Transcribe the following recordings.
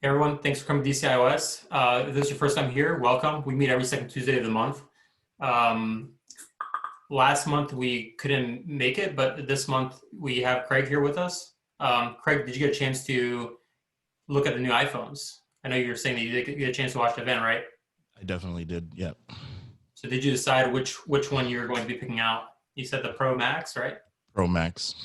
Hey everyone, thanks for coming to DCiOS. If this is your first time here, welcome. We meet every second Tuesday of the month. Um, Last month we couldn't make it, but this month we have Craig here with us. Craig, did you get a chance to look at the new iPhones? I know you were saying that you did get a chance to watch the event, right? I definitely did. Yep. So did you decide which one you're going to be picking out? You said the Pro Max, right? Pro Max.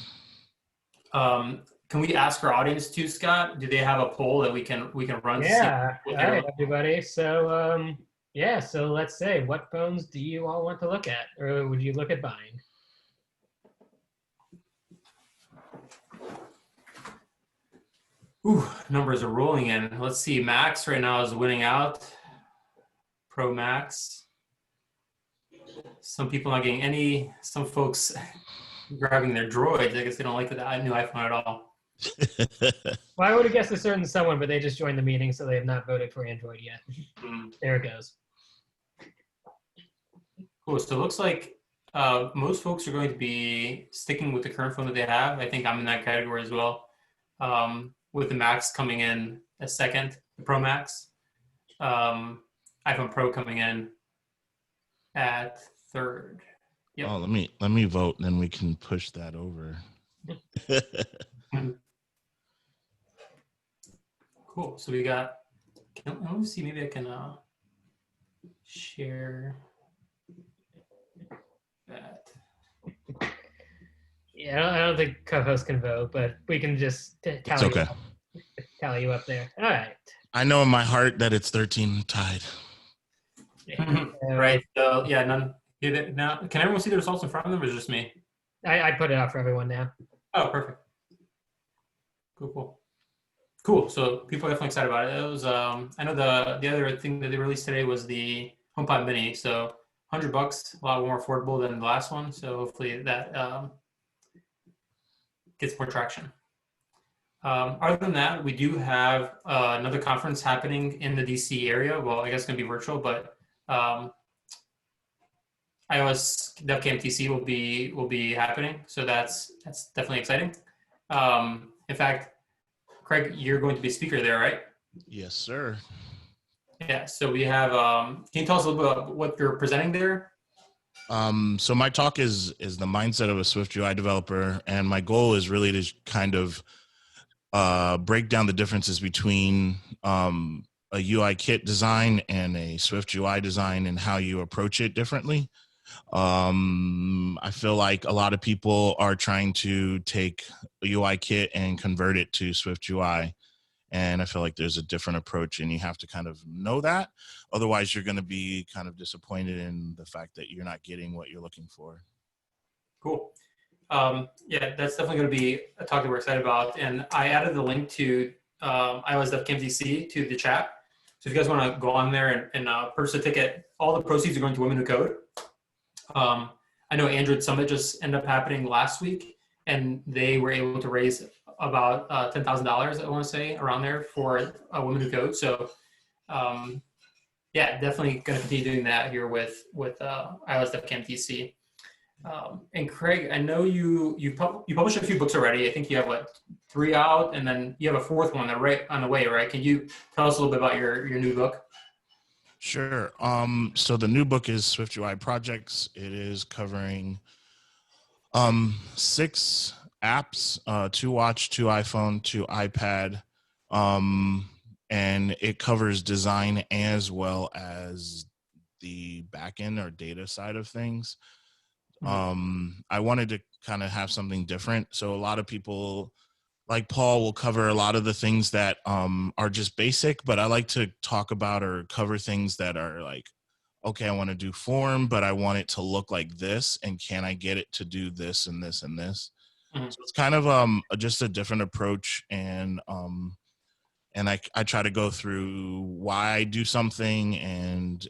Can we ask our audience too, Scott? Do they have a poll that we can run to see Yeah. what All they're right, everybody. So let's say, what phones do you all want to look at, or would you look at buying? Ooh, numbers are rolling in. Let's see. Max right now is winning out. Pro Max. Some people not getting any. Some folks grabbing their droids. I guess they don't like the new iPhone at all. Well, I would have guessed a certain someone, but they just joined the meeting, so they have not voted for Android yet. There it goes. Cool. So it looks like most folks are going to be sticking with the current phone that they have. I think I'm in that category as well. With the Max coming in as second, the Pro Max. iPhone Pro coming in at third. Yep. Oh, let me vote, and then we can push that over. Cool. So we got. Let me see. Maybe I can share that. Yeah, I don't think co-host can vote, but we can just tally you up there. All right. I know in my heart that it's 13 tied. Right. So yeah, none. Now, can everyone see the results in front of them, or is it just me? I put it out for everyone now. Oh, perfect. Cool. So people are definitely excited about it. It was I know the other thing that they released today was the HomePod Mini. So $100, a lot more affordable than the last one. So hopefully that gets more traction. Other than that, we do have another conference happening in the DC area. Well, I guess it's going to be virtual, but iOS DevCamTC will be happening. So that's definitely exciting. In fact, Craig, you're going to be a speaker there, right? Yes, sir. Yeah. So we have. Can you tell us a little bit about what you're presenting there? So my talk is the mindset of a SwiftUI developer, and my goal is really to kind of break down the differences between a UI kit design and a SwiftUI design and how you approach it differently. I feel like a lot of people are trying to take a UI kit and convert it to SwiftUI. And I feel like there's a different approach, and you have to kind of know that. Otherwise, you're going to be kind of disappointed in the fact that you're not getting what you're looking for. Cool. Yeah, that's definitely going to be a talk that we're excited about. And I added the link to iOS DevCamTC to the chat. So if you guys want to go on there and purchase a ticket, all the proceeds are going to Women Who Code. I know Android Summit just ended up happening last week, and they were able to raise about $10,000, I want to say, around there for Women Who Code. So yeah, definitely going to continue doing that here with iOS DevCamTC. And Craig, I know you published a few books already. I think you have 3 out, and then you have a 4th one on the way, right? Can you tell us a little bit about your new book? Sure. So the new book is SwiftUI Projects. It is covering 6 apps, 2 watch, 2 iPhone, 2 iPad, and it covers design as well as the backend or data side of things. I wanted to kind of have something different. So a lot of people like Paul will cover a lot of the things that are just basic, but I like to talk about or cover things that are like, okay, I want to do form, but I want it to look like this, and can I get it to do this and this and this? So it's kind of just a different approach, and I try to go through why I do something, and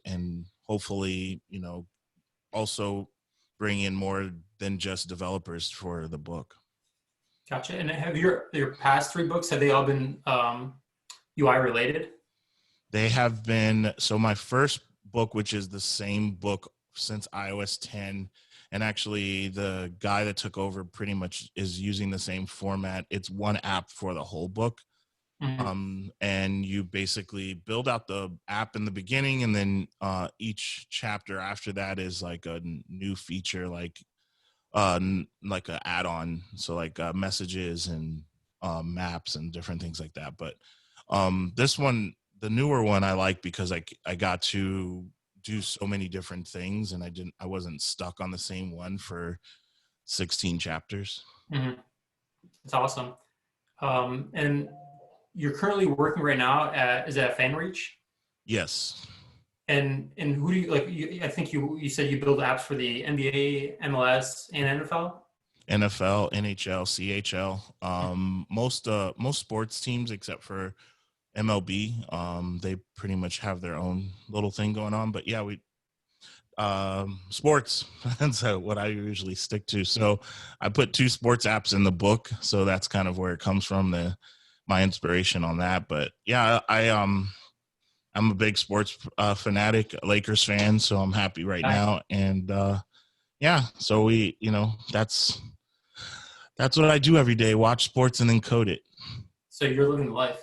hopefully, you know, also bring in more than just developers for the book. Gotcha. And have your past 3 books, have they all been UI related? They have been. So my first book, which is the same book since iOS 10, and actually the guy that took over pretty much is using the same format. It's one app for the whole book. And you basically build out the app in the beginning, and then each chapter after that is like a new feature, like an add-on, so like messages and maps and different things like that. But this one, the newer one, I like because I got to do so many different things, and I wasn't stuck on the same one for 16 chapters. That's awesome. And you're currently working right now is that FanReach? Yes. And who do you like? I think you said you build apps for the NBA, MLS, and NFL. NFL, NHL, CHL. Most sports teams except for MLB, they pretty much have their own little thing going on. But yeah, we sports. That's what I usually stick to. So I put 2 sports apps in the book, so that's kind of where it comes from, my inspiration on that. But yeah, I'm a big sports fanatic, Lakers fan, so I'm happy right now. And yeah, so that's what I do every day: watch sports and then code it. So you're living the life.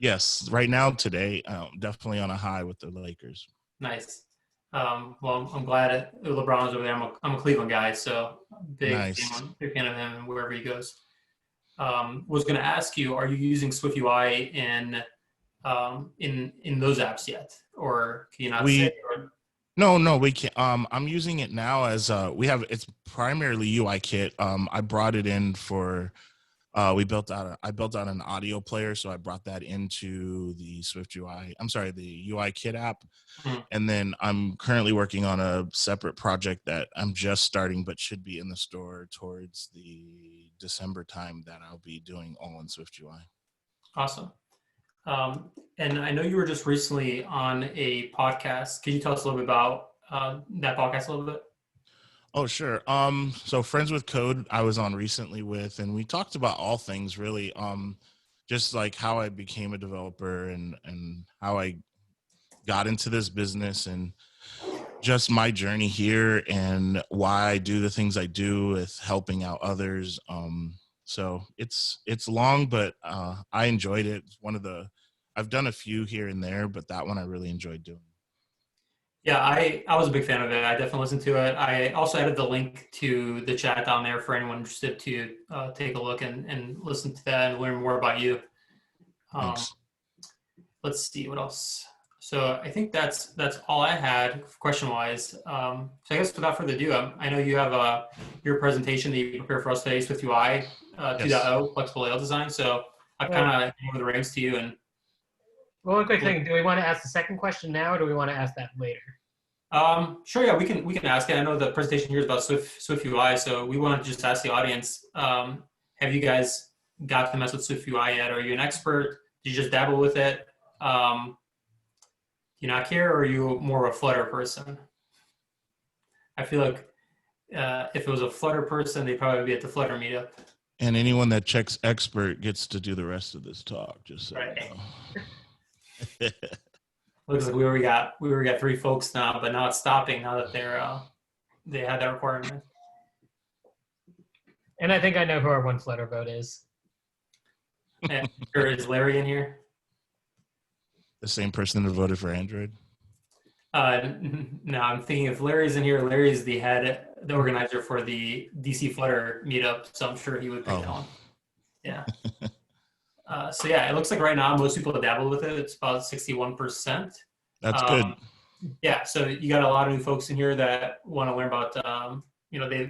Yes, right now today, definitely on a high with the Lakers. Nice. Well, I'm glad LeBron's over there. I'm a Cleveland guy, so big fan of him and wherever he goes. Was going to ask you, are you using SwiftUI in those apps yet, or can you not say? Or? No, we can't. I'm using it now as it's primarily UI kit. I brought it in for. I built out an audio player, so I brought that into the the UI kit app. And then I'm currently working on a separate project that I'm just starting, but should be in the store towards the December time, that I'll be doing all in SwiftUI. Awesome. And I know you were just recently on a podcast. Can you tell us a little bit about that podcast a little bit? Oh, sure. So Friends with Code, I was on recently with, and we talked about all things really. Just like how I became a developer and how I got into this business, and just my journey here and why I do the things I do with helping out others. So it's long, but I enjoyed it. It's I've done a few here and there, but that one I really enjoyed doing. Yeah, I was a big fan of it. I definitely listened to it. I also added the link to the chat down there for anyone interested to take a look and listen to that and learn more about you. Thanks. Let's see what else. So I think that's all I had question-wise. So I guess without further ado, I know you have your presentation that you prepared for us today, SwiftUI 2.0, flexible layout design. So I kind of hand over the reins to you. And well, one quick thing: do we want to ask the second question now, or do we want to ask that later? Sure. Yeah, we can ask it. I know the presentation here is about SwiftUI, so we want to just ask the audience: have you guys got to mess with SwiftUI yet? Are you an expert? Do you just dabble with it? Do you not care, or are you more of a Flutter person? I feel like if it was a Flutter person, they'd probably be at the Flutter meetup. And anyone that checks expert gets to do the rest of this talk. Just so right. You know. Looks like we already got 3 folks now, but now it's stopping now that they had that requirement. And I think I know who our one Flutter vote is. Yeah, sure. Is Larry in here? The same person who voted for Android? No, I'm thinking if Larry's in here, Larry's the organizer for the DC Flutter meetup, so I'm sure he would pick that one. Yeah. So yeah, it looks like right now most people have dabbled with it. It's about 61%. That's good. Yeah, so you got a lot of new folks in here that want to learn about.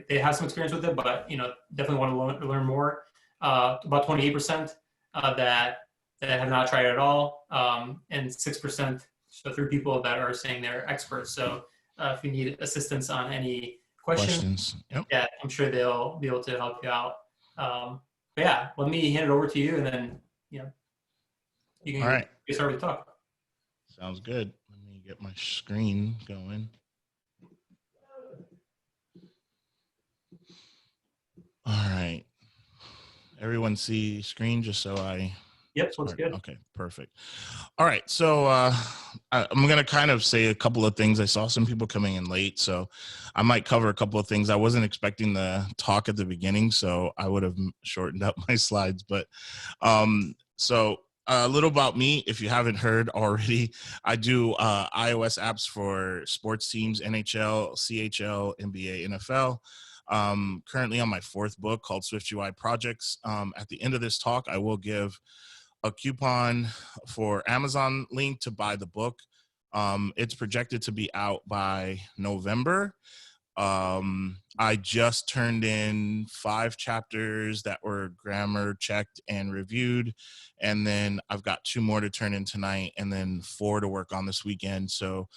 They have some experience with it, but definitely want to learn more. About 28% that have not tried it at all, and 6%. So 3 people that are saying they're experts. So if you need assistance on any questions, yep. Yeah, I'm sure they'll be able to help you out. But yeah, let me hand it over to you, and then you can get started with talk. Sounds good. Let me get my screen going. All right. Everyone see screen just so I... Yep, looks good. Okay, perfect. All right, so I'm going to kind of say a couple of things. I saw some people coming in late, so I might cover a couple of things. I wasn't expecting the talk at the beginning, so I would have shortened up my slides. But so a little about me, if you haven't heard already. I do iOS apps for sports teams, NHL, CHL, NBA, NFL. Currently on my 4th book called SwiftUI Projects. At the end of this talk, I will give a coupon for Amazon link to buy the book. It's projected to be out by November. I just turned in 5 chapters that were grammar checked and reviewed. And then I've got 2 more to turn in tonight and then 4 to work on this weekend. So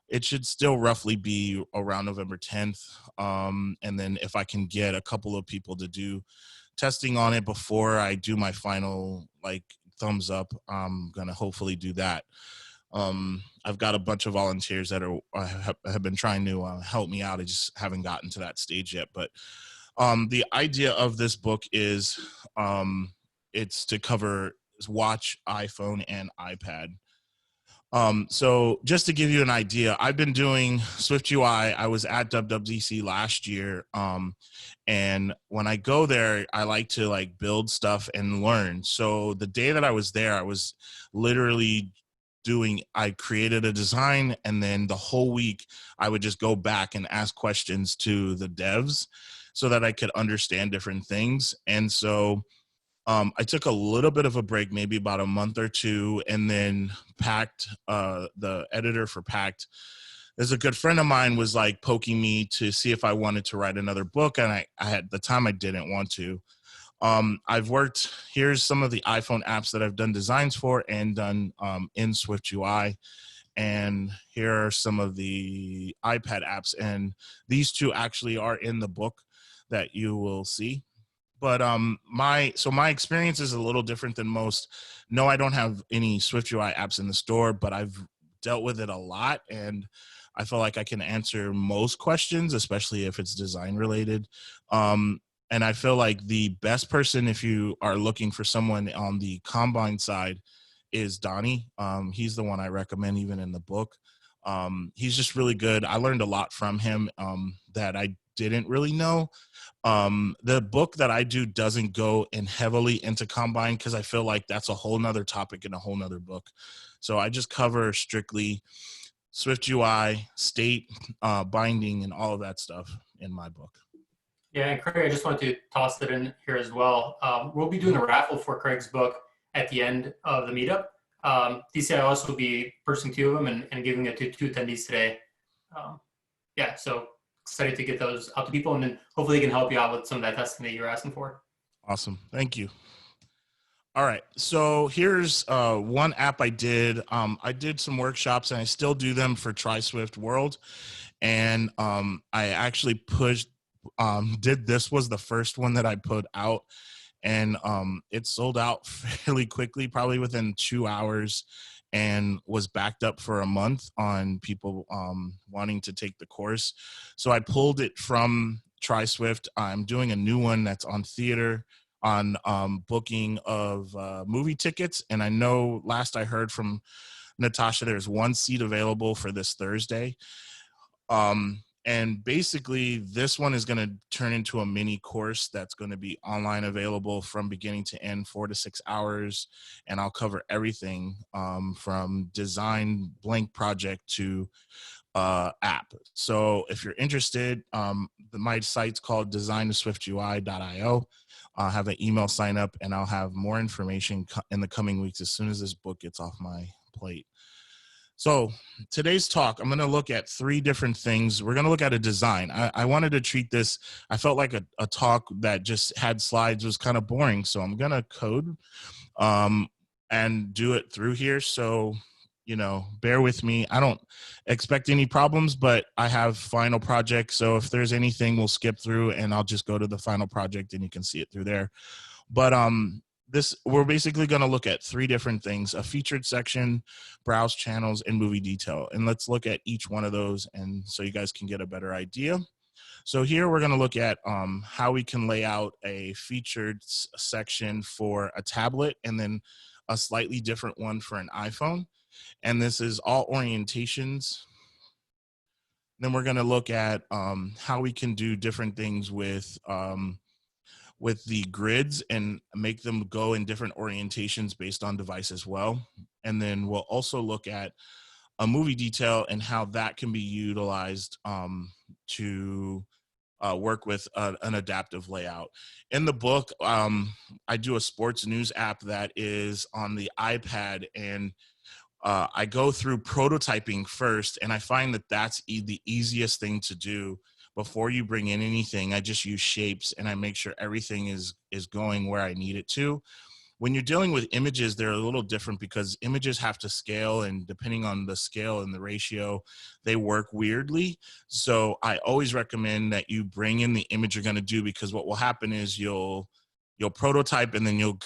it should still roughly be around November 10th. And then if I can get a couple of people to do testing on it before I do my final thumbs up, I'm going to hopefully do that. I've got a bunch of volunteers that have been trying to help me out. I just haven't gotten to that stage yet. But the idea of this book is it's to cover watch, iPhone, and iPad. So just to give you an idea, I've been doing SwiftUI. I was at WWDC last year. And when I go there, I like to build stuff and learn. So the day that I was there, I was literally I created a design, and then the whole week I would just go back and ask questions to the devs so that I could understand different things. And so I took a little bit of a break, maybe about a month or 2, and then Pact, the editor for Pact, as a good friend of mine, was poking me to see if I wanted to write another book. And I at the time I didn't want to. Here's some of the iPhone apps that I've done designs for and done in SwiftUI. And here are some of the iPad apps. And these 2 actually are in the book that you will see. But my experience is a little different than most. No, I don't have any SwiftUI apps in the store, but I've dealt with it a lot. And I feel like I can answer most questions, especially if it's design related. And I feel like the best person, if you are looking for someone on the Combine side, is Donnie. He's the one I recommend even in the book. He's just really good. I learned a lot from him that I didn't really know. The book that I do doesn't go in heavily into Combine because I feel like that's a whole nother topic in a whole nother book. So I just cover strictly SwiftUI, state, binding, and all of that stuff in my book. Yeah, and Craig, I just wanted to toss it in here as well. We'll be doing a raffle for Craig's book at the end of the meetup. DCiOS will be purchasing 2 of them and giving it to 2 attendees today. Yeah, so excited to get those out to people, and then hopefully they can help you out with some of that testing that you're asking for. Awesome. Thank you. All right. So here's one app I did. I did some workshops, and I still do them for TrySwift World. And I actually this was the first one that I put out, and it sold out fairly quickly, probably within 2 hours, and was backed up for a month on people wanting to take the course. So I pulled it from TrySwift. I'm doing a new one that's on theater, on booking of movie tickets. And I know last I heard from Natasha, there's 1 seat available for this Thursday. And basically this one is going to turn into a mini course that's going to be online available from beginning to end, 4 to 6 hours. And I'll cover everything from design, blank project to app. So if you're interested, my site's called designtoswiftui.io. I'll have an email sign up, and I'll have more information in the coming weeks as soon as this book gets off my plate. So today's talk, I'm going to look at 3 different things. We're going to look at a design. I wanted to treat this, I felt like a talk that just had slides was kind of boring. So I'm going to code and do it through here. So, bear with me. I don't expect any problems, but I have final project. So if there's anything, we'll skip through and I'll just go to the final project and you can see it through there. But we're basically going to look at 3 different things: a featured section, browse channels, and movie detail. And let's look at each one of those, and so you guys can get a better idea. So here we're going to look at how we can lay out a featured section for a tablet, and then a slightly different one for an iPhone. And this is all orientations. Then we're going to look at how we can do different things with with the grids and make them go in different orientations based on device as well. And then we'll also look at a movie detail and how that can be utilized to work with an adaptive layout. In the book, I do a sports news app that is on the iPad, and I go through prototyping first, and I find that that's the easiest thing to do before you bring in anything. I just use shapes and I make sure everything is going where I need it to. When you're dealing with images, they're a little different because images have to scale, and depending on the scale and the ratio, they work weirdly. So I always recommend that you bring in the image you're going to do, because what will happen is you'll prototype, and then you'll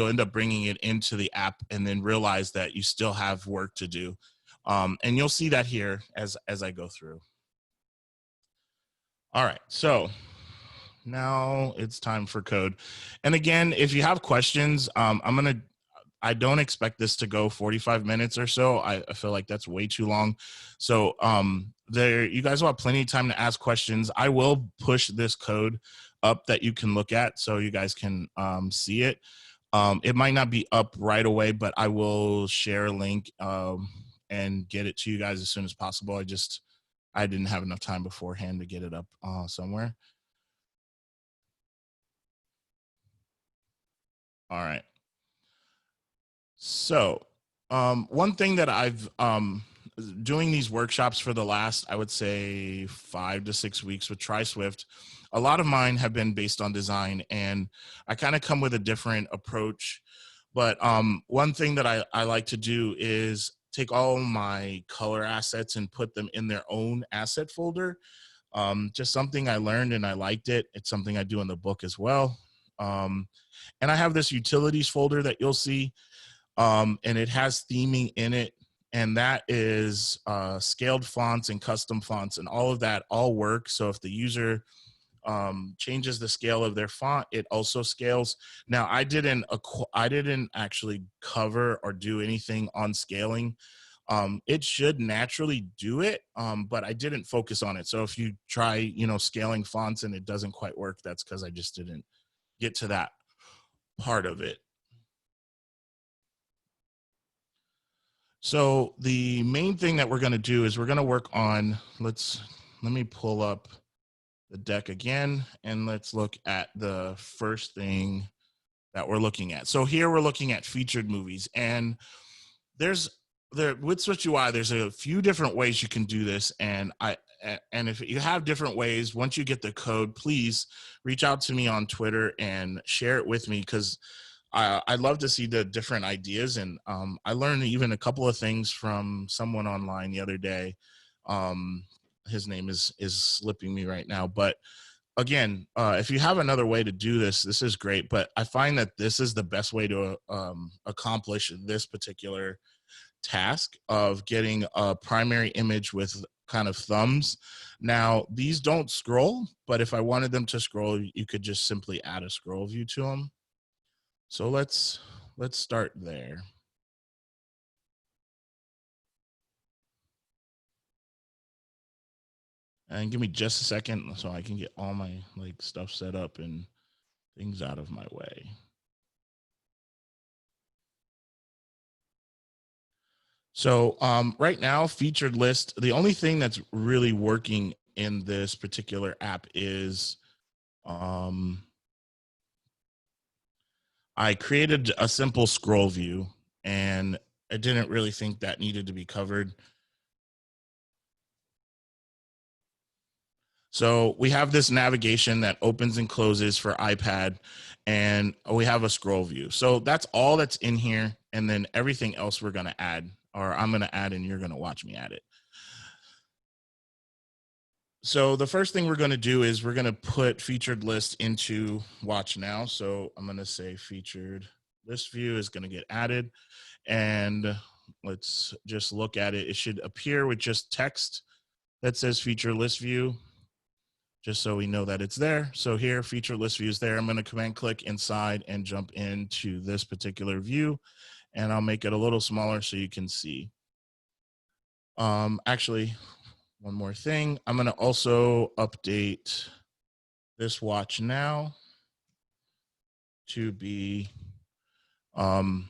end up bringing it into the app and then realize that you still have work to do. And you'll see that here as I go through. All right, so now it's time for code. And again, if you have questions, I don't expect this to go 45 minutes or so. I feel like that's way too long. So you guys will have plenty of time to ask questions. I will push this code up that you can look at so you guys can see it. It might not be up right away, but I will share a link and get it to you guys as soon as possible. I didn't have enough time beforehand to get it up somewhere. All right. So one thing that I've doing these workshops for the last, I would say 5 to 6 weeks with TrySwift, a lot of mine have been based on design, and I kind of come with a different approach. But one thing that I like to do is take all my color assets and put them in their own asset folder. Just something I learned and I liked it. It's something I do in the book as well. And I have this utilities folder that you'll see, and it has theming in it. And that is scaled fonts and custom fonts, and all of that all work. So if the user changes the scale of their font, it also scales. Now, I didn't actually cover or do anything on scaling. It should naturally do it, but I didn't focus on it. So if you try, scaling fonts and it doesn't quite work, that's because I just didn't get to that part of it. So the main thing that we're going to do is we're going to work on, let me pull up the deck again, and let's look at the first thing that we're looking at. So here we're looking at featured movies, and with SwiftUI, there's a few different ways you can do this. And if you have different ways, once you get the code, please reach out to me on Twitter and share it with me, because I'd love to see the different ideas. And I learned even a couple of things from someone online the other day. His name is slipping me right now. But again, if you have another way to do this, this is great. But I find that this is the best way to accomplish this particular task of getting a primary image with kind of thumbs. Now, these don't scroll, but if I wanted them to scroll, you could just simply add a scroll view to them. So let's start there. And give me just a second so I can get all my stuff set up and things out of my way. So right now, featured list, the only thing that's really working in this particular app is I created a simple scroll view, and I didn't really think that needed to be covered. So we have this navigation that opens and closes for iPad, and we have a scroll view. So that's all that's in here. And then everything else we're going to add, or I'm going to add, and you're going to watch me add it. So the first thing we're going to do is we're going to put featured list into watch now. So I'm going to say featured list view is going to get added, and let's just look at it. It should appear with just text that says feature list view, just so we know that it's there. So here, feature list view is there. I'm going to command click inside and jump into this particular view, and I'll make it a little smaller so you can see. Actually, one more thing. I'm going to also update this watch now. to be to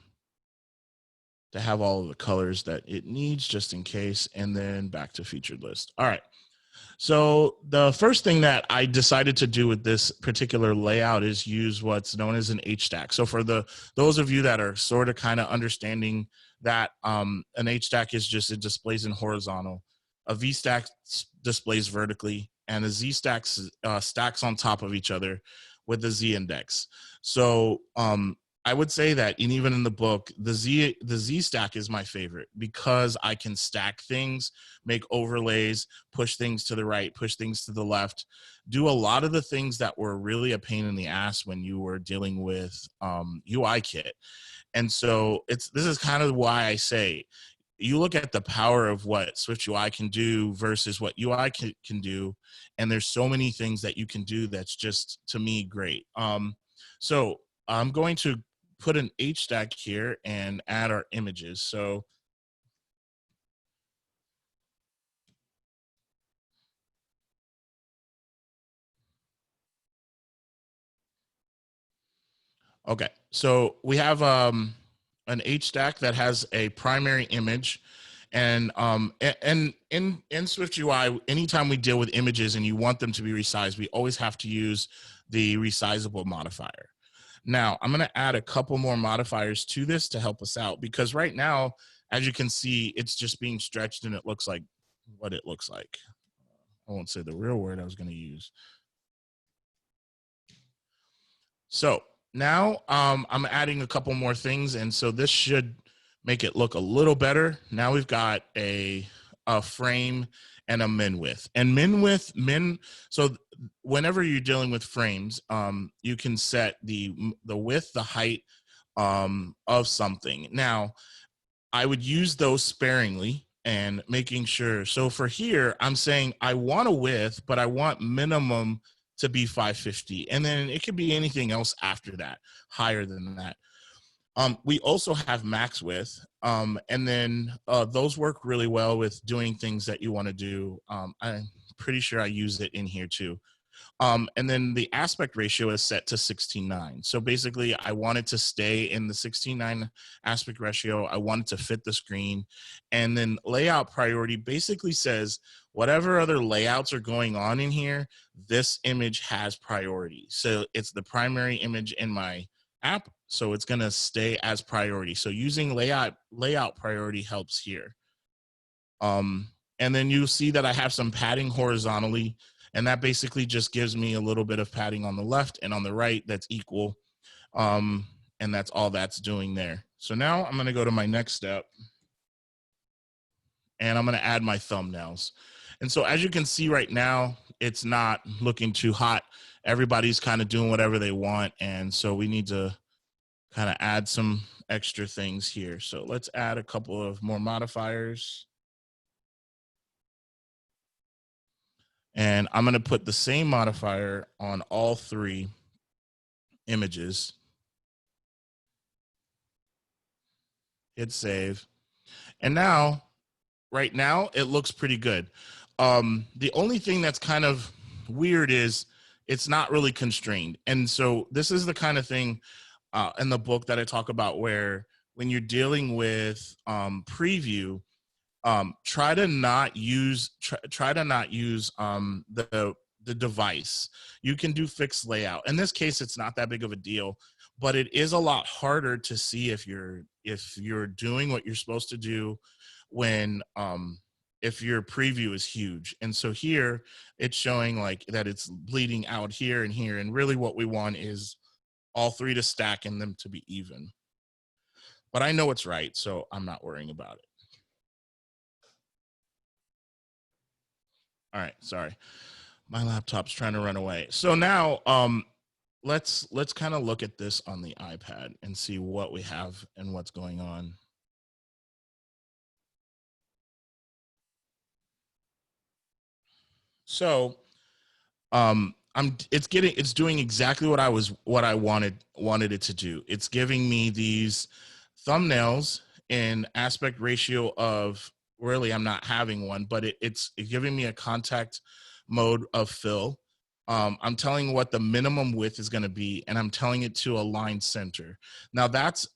have all of the colors that it needs just in case, and then back to featured list. All right. So the first thing that I decided to do with this particular layout is use what's known as an H-stack. So for those of you that are sort of kind of understanding that an H-stack is just, it displays in horizontal, a V-stack displays vertically, and a Z-stack stacks on top of each other with the Z-index. So I would say that, and even in the book, the Z stack is my favorite because I can stack things, make overlays, push things to the right, push things to the left, do a lot of the things that were really a pain in the ass when you were dealing with UIKit. And so this is kind of why I say, you look at the power of what SwiftUI can do versus what UI can do, and there's so many things that you can do that's just, to me, great. So I'm going to put an H stack here and add our images. So okay, so we have an H stack that has a primary image, and in SwiftUI, anytime we deal with images and you want them to be resized, we always have to use the resizable modifier. Now, I'm going to add a couple more modifiers to this to help us out, because right now, as you can see, it's just being stretched and it looks like what it looks like. I won't say the real word I was going to use. So now I'm adding a couple more things, and so this should make it look a little better. Now we've got a frame and a min width. And so whenever you're dealing with frames, you can set the width, the height of something. Now, I would use those sparingly and making sure. So for here, I'm saying I want a width, but I want minimum to be 550. And then it could be anything else after that, higher than that. We also have max width, and then those work really well with doing things that you want to do. I'm pretty sure I use it in here too. And then the aspect ratio is set to 16:9. So basically, I want it to stay in the 16:9 aspect ratio. I want it to fit the screen. And then layout priority basically says whatever other layouts are going on in here, this image has priority. So it's the primary image in my app, so it's going to stay as priority. So using layout priority helps here. And then you see that I have some padding horizontally, and that basically just gives me a little bit of padding on the left and on the right that's equal. And that's all that's doing there. So now I'm going to go to my next step, and I'm going to add my thumbnails. And so as you can see right now, it's not looking too hot. Everybody's kind of doing whatever they want. And so we need to kind of add some extra things here. So let's add a couple of more modifiers. And I'm going to put the same modifier on all three images. Hit save. And now, right now, it looks pretty good. The only thing that's kind of weird is it's not really constrained. And so this is the kind of thing in the book that I talk about where when you're dealing with preview, try to not use the device. You can do fixed layout. In this case, it's not that big of a deal, but it is a lot harder to see if you're doing what you're supposed to do when if your preview is huge. And so here it's showing like that it's bleeding out here and here, and really what we want is all three to stack and them to be even. But I know it's right, so I'm not worrying about it. All right, sorry. My laptop's trying to run away. So now let's kind of look at this on the iPad and see what we have and what's going on. So it's doing exactly what I wanted it to do. It's giving me these thumbnails in aspect ratio of, really I'm not having one, but it's giving me a contact mode of fill. I'm telling what the minimum width is going to be, and I'm telling it to align center. Now that's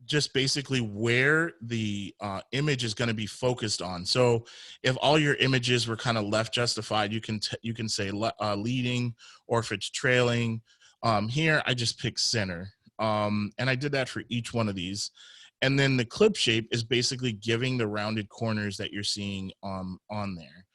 just basically where the image is going to be focused on. So if all your images were kind of left justified, you can say leading, or if it's trailing. Here I just pick center, and I did that for each one of these. And then the clip shape is basically giving the rounded corners that you're seeing on there.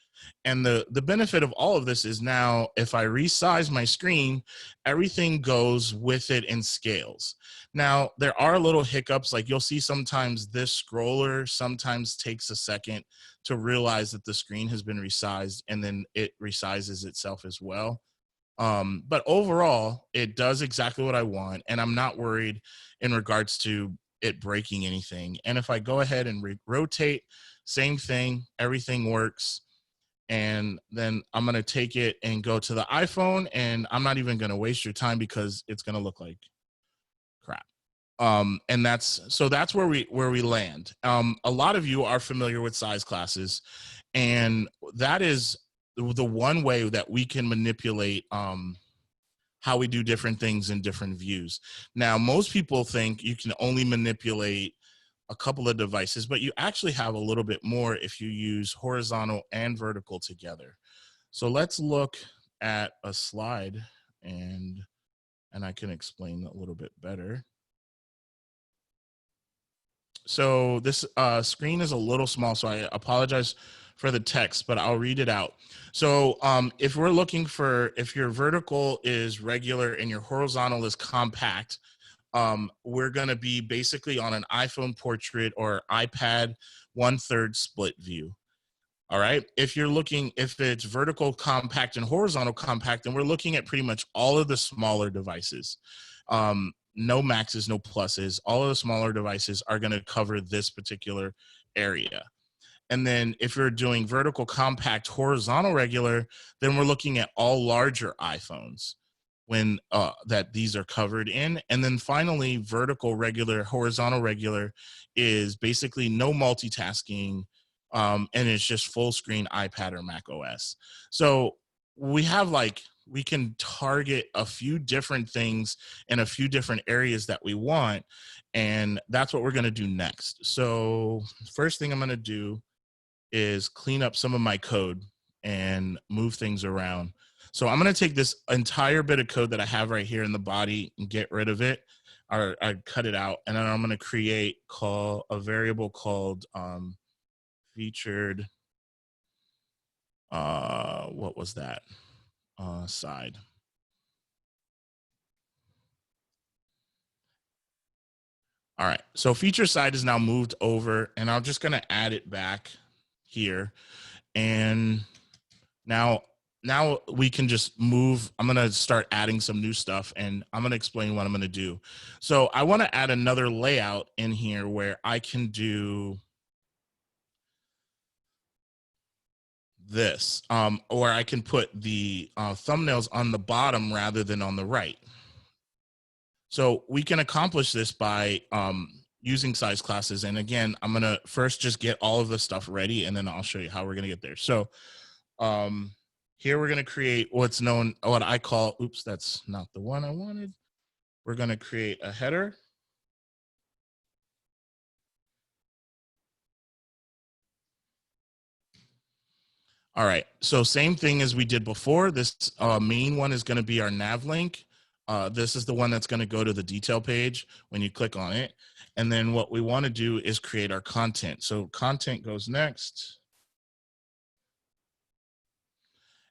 And the benefit of all of this is now if I resize my screen, everything goes with it and scales. Now, there are little hiccups, like you'll see sometimes this scroller sometimes takes a second to realize that the screen has been resized, and then it resizes itself as well. But overall, it does exactly what I want, and I'm not worried in regards to it breaking anything. And if I go ahead and rotate, same thing, everything works. And then I'm going to take it and go to the iPhone, and I'm not even going to waste your time because it's going to look like crap. And that's where we land. A lot of you are familiar with size classes, and that is the one way that we can manipulate how we do different things in different views. Now, most people think you can only manipulate a couple of devices, but you actually have a little bit more if you use horizontal and vertical together. So let's look at a slide, and I can explain a little bit better. So this screen is a little small, so I apologize for the text, but I'll read it out. So if we're looking for, if your vertical is regular and your horizontal is compact, we're going to be basically on an iPhone portrait or iPad 1/3 split view. All right. If you're looking, if it's vertical compact and horizontal compact, then we're looking at pretty much all of the smaller devices. No maxes, no pluses. All of the smaller devices are going to cover this particular area. And then if you're doing vertical compact, horizontal regular, then we're looking at all larger iPhones when that these are covered in. And then finally, vertical regular, horizontal regular is basically no multitasking, and it's just full screen iPad or Mac OS. So we have we can target a few different things in a few different areas that we want, and that's what we're going to do next. So first thing I'm going to do is clean up some of my code and move things around. So I'm going to take this entire bit of code that I have right here in the body and get rid of it, or I cut it out, and then I'm going to create a variable called featured. What was that? Side. All right. So feature side is now moved over, and I'm just going to add it back here, and now we can just move. I'm going to start adding some new stuff, and I'm going to explain what I'm going to do. So I want to add another layout in here where I can do this, or I can put the thumbnails on the bottom rather than on the right. So we can accomplish this by using size classes. And again, I'm going to first just get all of the stuff ready, and then I'll show you how we're going to get there. So here we're going to create what I call, oops, that's not the one I wanted. We're going to create a header. All right, so same thing as we did before. This main one is going to be our nav link. This is the one that's going to go to the detail page when you click on it. And then what we want to do is create our content. So content goes next.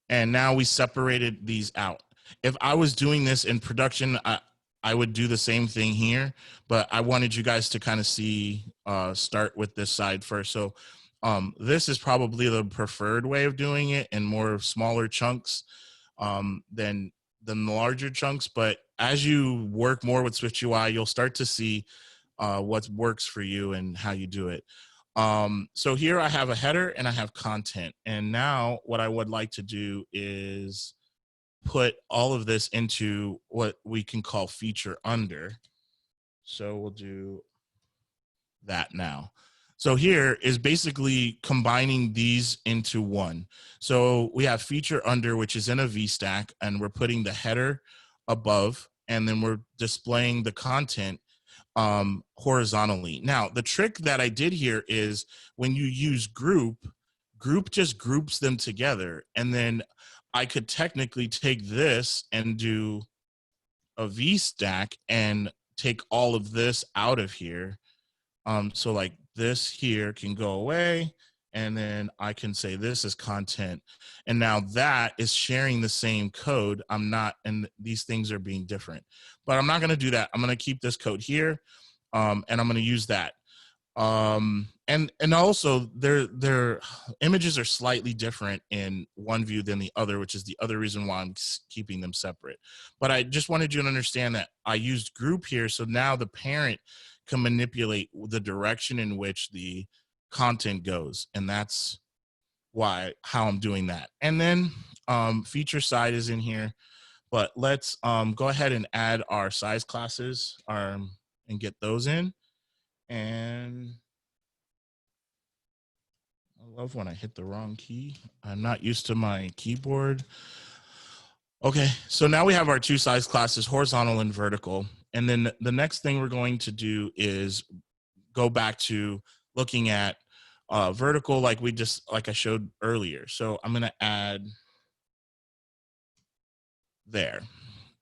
And now we separated these out. If I was doing this in production, I would do the same thing here, but I wanted you guys to kind of see, start with this side first. So this is probably the preferred way of doing it, in more smaller chunks than the larger chunks. But as you work more with SwiftUI, you'll start to see what works for you and how you do it. So here I have a header and I have content. And now what I would like to do is put all of this into what we can call feature under. So we'll do that now. So here is basically combining these into one. So we have feature under, which is in a VStack, and we're putting the header above, and then we're displaying the content horizontally. Now, the trick that I did here is when you use group just groups them together, and then I could technically take this and do a VStack and take all of this out of here. So like this here can go away, and then I can say this is content. And now that is sharing the same code. I'm not, and these things are being different, but I'm not going to do that. I'm going to keep this code here, and I'm going to use that. And also their images are slightly different in one view than the other, which is the other reason why I'm keeping them separate. But I just wanted you to understand that I used group here, so now the parent can manipulate the direction in which the content goes, and that's how I'm doing that. And then feature side is in here, but let's go ahead and add our size classes and get those in. And I love when I hit the wrong key. I'm not used to my keyboard. Okay, so now we have our two size classes, horizontal and vertical. And then the next thing we're going to do is go back to looking at vertical like I showed earlier. So I'm gonna add there.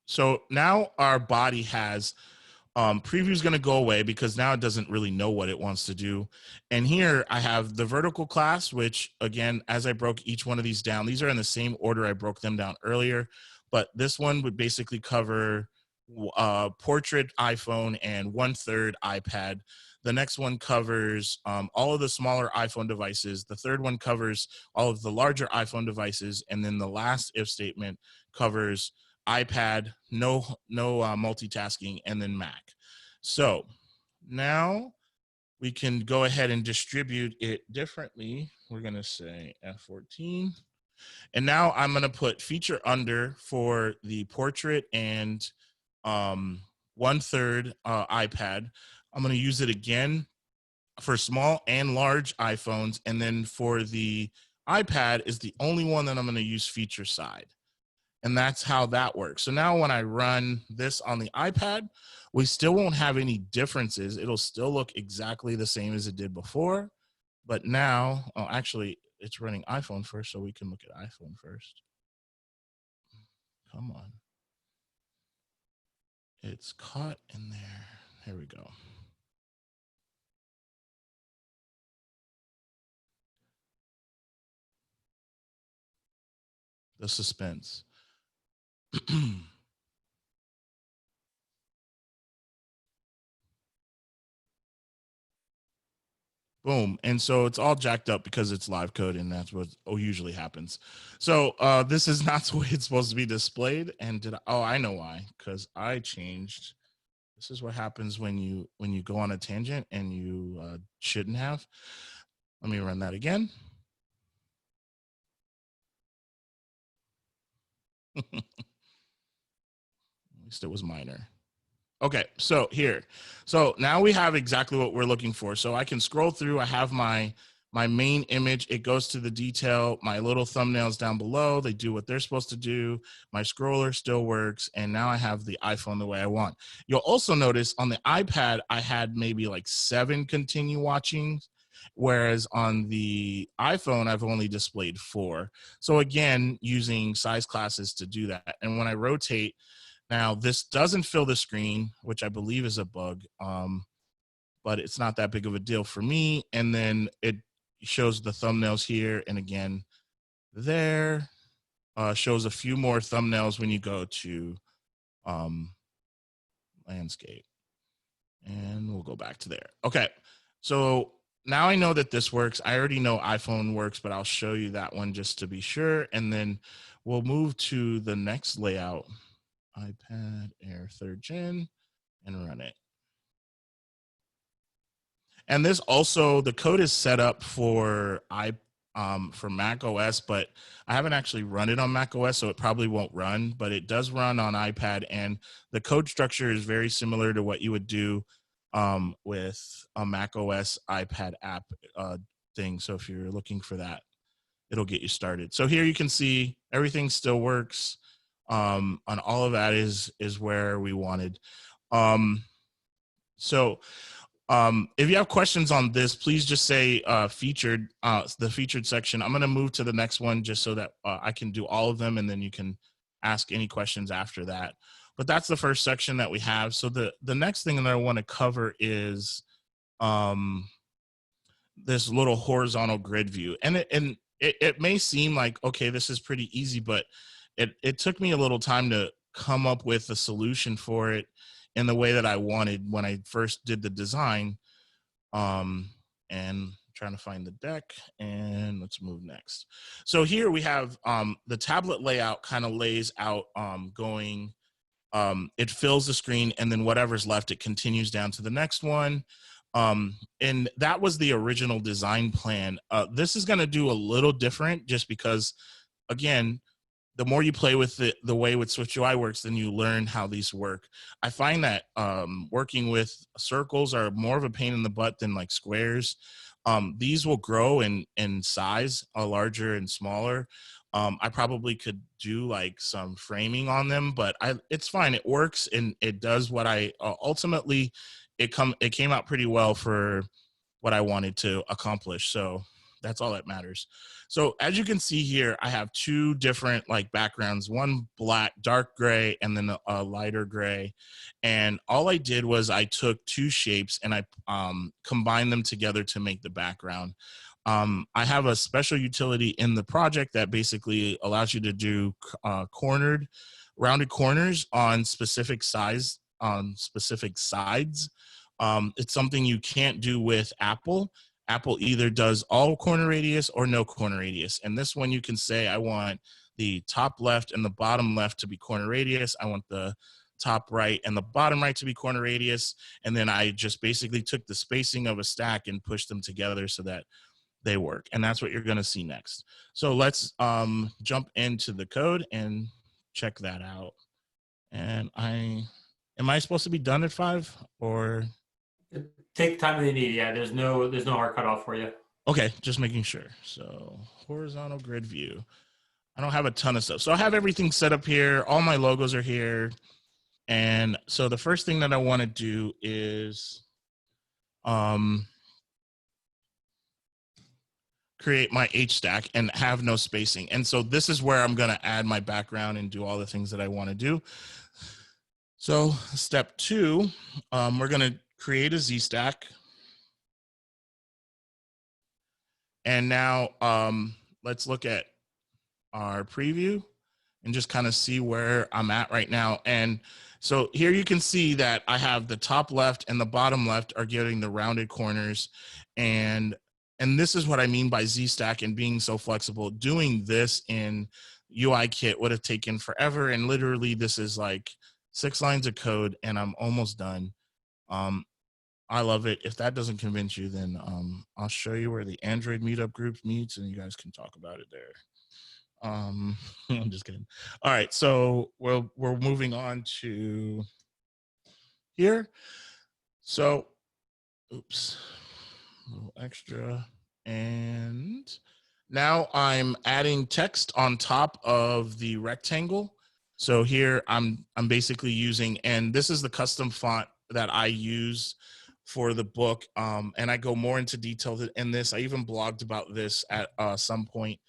So now our body has preview is going to go away because now it doesn't really know what it wants to do. And here I have the vertical class, which again, as I broke each one of these down, these are in the same order I broke them down earlier, but this one would basically cover portrait iPhone and 1/3 iPad. The next one covers all of the smaller iPhone devices. The third one covers all of the larger iPhone devices. And then the last if statement covers iPad, no multitasking, and then Mac. So now we can go ahead and distribute it differently. We're going to say F14. And now I'm going to put feature under for the portrait and 1/3 iPad. I'm going to use it again for small and large iPhones. And then for the iPad is the only one that I'm going to use feature side. And that's how that works. So now when I run this on the iPad, we still won't have any differences. It'll still look exactly the same as it did before. But now, oh, actually, it's running iPhone first, so we can look at iPhone first. Come on. It's caught in there. There we go. The suspense. Boom. And so it's all jacked up because it's live code, and that's what usually happens. So this is not the way it's supposed to be displayed. And I know why, because I changed. This is what happens when you go on a tangent and you shouldn't have. Let me run that again. At least it was minor. Okay, so here. So now we have exactly what we're looking for. So I can scroll through. I have my main image. It goes to the detail. My little thumbnails down below, they do what they're supposed to do. My scroller still works. And now I have the iPhone the way I want. You'll also notice on the iPad, I had maybe like 7 continue watching, whereas on the iPhone, I've only displayed 4. So again, using size classes to do that. And when I rotate, now this doesn't fill the screen, which I believe is a bug, but it's not that big of a deal for me. And then it shows the thumbnails here. And again, there shows a few more thumbnails when you go to landscape. And we'll go back to there. Okay, so now I know that this works. I already know iPhone works, but I'll show you that one just to be sure. And then we'll move to the next layout. iPad Air 3rd Gen and run it. And this also, the code is set up for Mac OS, but I haven't actually run it on Mac OS, so it probably won't run, but it does run on iPad, and the code structure is very similar to what you would do with a Mac OS iPad app thing. So if you're looking for that, it'll get you started. So here you can see everything still works. And all of that is where we wanted. If you have questions on this, please just say featured, the featured section. I'm going to move to the next one just so that I can do all of them, and then you can ask any questions after that. But that's the first section that we have. So the next thing that I want to cover is this little horizontal grid view. And it may seem like, okay, this is pretty easy, but it took me a little time to come up with a solution for it in the way that I wanted when I first did the design. And trying to find the deck, and let's move next. So here we have the tablet layout kind of lays out going, it fills the screen, and then whatever's left, it continues down to the next one. And that was the original design plan. This is going to do a little different just because, again, the more you play with the way with SwiftUI works, then you learn how these work. I find that working with circles are more of a pain in the butt than like squares. These will grow in size, larger and smaller. I probably could do like some framing on them, but it's fine. It works, and it does what I ultimately, it came out pretty well for what I wanted to accomplish. So that's all that matters. So as you can see here, I have two different like backgrounds, one black, dark gray, and then a lighter gray. And all I did was I took two shapes and I combined them together to make the background. I have a special utility in the project that basically allows you to do rounded corners on specific sides. It's something you can't do with Apple. Apple either does all corner radius or no corner radius. And this one you can say, I want the top left and the bottom left to be corner radius. I want the top right and the bottom right to be corner radius. And then I just basically took the spacing of a stack and pushed them together so that they work. And that's what you're going to see next. So let's jump into the code and check that out. And am I supposed to be done at 5 or? Take the time that you need. Yeah, there's no hard cutoff for you. Okay, just making sure. So horizontal grid view. I don't have a ton of stuff. So I have everything set up here. All my logos are here. And so the first thing that I want to do is create my H stack and have no spacing. And so this is where I'm going to add my background and do all the things that I want to do. So step 2, we're going to create a Z stack. And now let's look at our preview and just kind of see where I'm at right now. And so here you can see that I have the top left and the bottom left are getting the rounded corners. And this is what I mean by Z stack and being so flexible. Doing this in UI Kit would have taken forever. And literally this is like 6 lines of code and I'm almost done. I love it. If that doesn't convince you, then I'll show you where the Android Meetup group meets and you guys can talk about it there. I'm just kidding. All right, so we're moving on to here. So, oops, a little extra. And now I'm adding text on top of the rectangle. So here I'm basically using, and this is the custom font that I use for the book. And I go more into detail in this. I even blogged about this at some point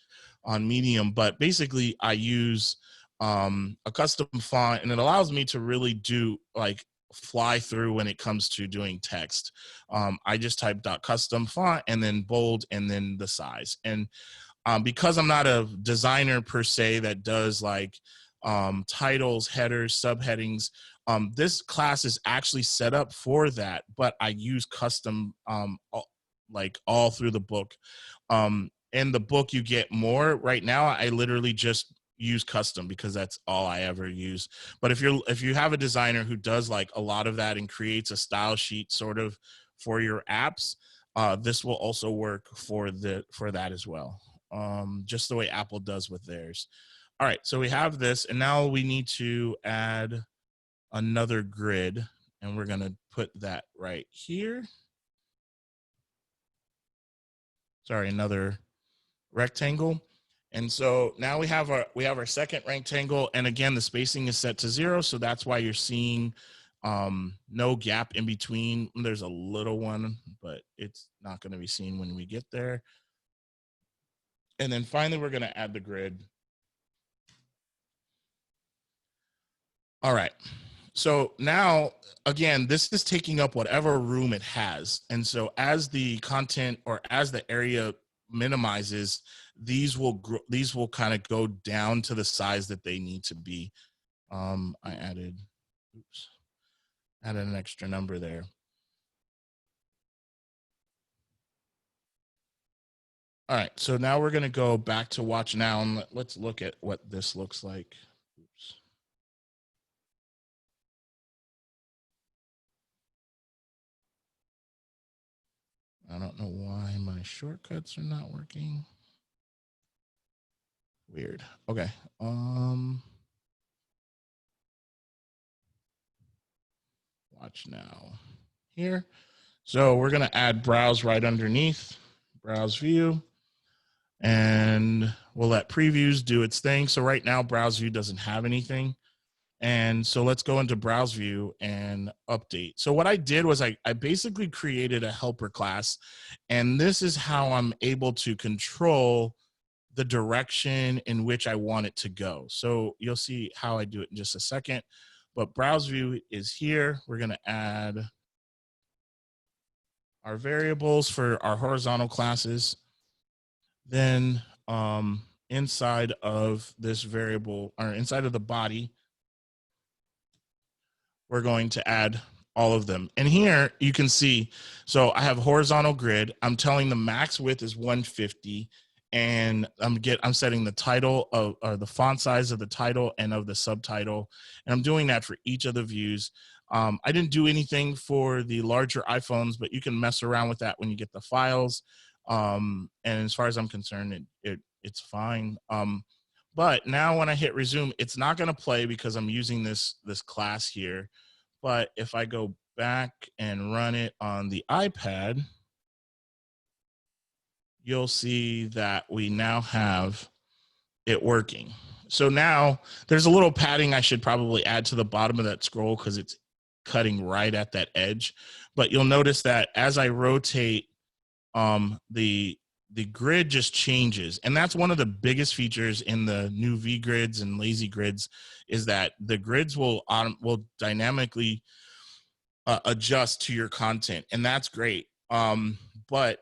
on Medium, but basically I use a custom font and it allows me to really do like fly through when it comes to doing text. I just type .custom font and then bold and then the size. And because I'm not a designer per se that does like titles, headers, subheadings, this class is actually set up for that, but I use custom like all through the book. In the book you get more. Right now I literally just use custom because that's all I ever use. But if you have a designer who does like a lot of that and creates a style sheet sort of for your apps, this will also work for that as well. Just the way Apple does with theirs. All right, so we have this, and now we need to add another grid, and we're gonna put that right here. Sorry, another rectangle. And so now we have our second rectangle, and again the spacing is set to 0, so that's why you're seeing no gap in between. There's a little one, but it's not going to be seen when we get there. And then finally we're going to add the grid. All right, so now again this is taking up whatever room it has, and so as the content or as the area minimizes, these will kind of go down to the size that they need to be. I added an extra number there. All right, so now we're going to go back to watch now, and let's look at what this looks like. Oops. I don't know why my shortcuts are not working. Weird. Okay. Watch now here. So we're going to add browse right underneath, browse view, and we'll let previews do its thing. So right now browse view doesn't have anything. And so let's go into browse view and update. So what I did was I basically created a helper class, and this is how I'm able to control the direction in which I want it to go. So you'll see how I do it in just a second, but browse view is here. We're going to add our variables for our horizontal classes. Then inside of this variable, or inside of the body, we're going to add all of them. And here you can see, so I have horizontal grid. I'm telling the max width is 150, and I'm setting the title of, or the font size of the title and of the subtitle, and I'm doing that for each of the views. I didn't do anything for the larger iPhones, but you can mess around with that when you get the files. And as far as I'm concerned, it's fine. But now when I hit resume, it's not going to play because I'm using this class here. But if I go back and run it on the iPad, you'll see that we now have it working. So now there's a little padding I should probably add to the bottom of that scroll because it's cutting right at that edge. But you'll notice that as I rotate, the grid just changes. And that's one of the biggest features in the new V grids and lazy grids, is that the grids will dynamically adjust to your content. And that's great. But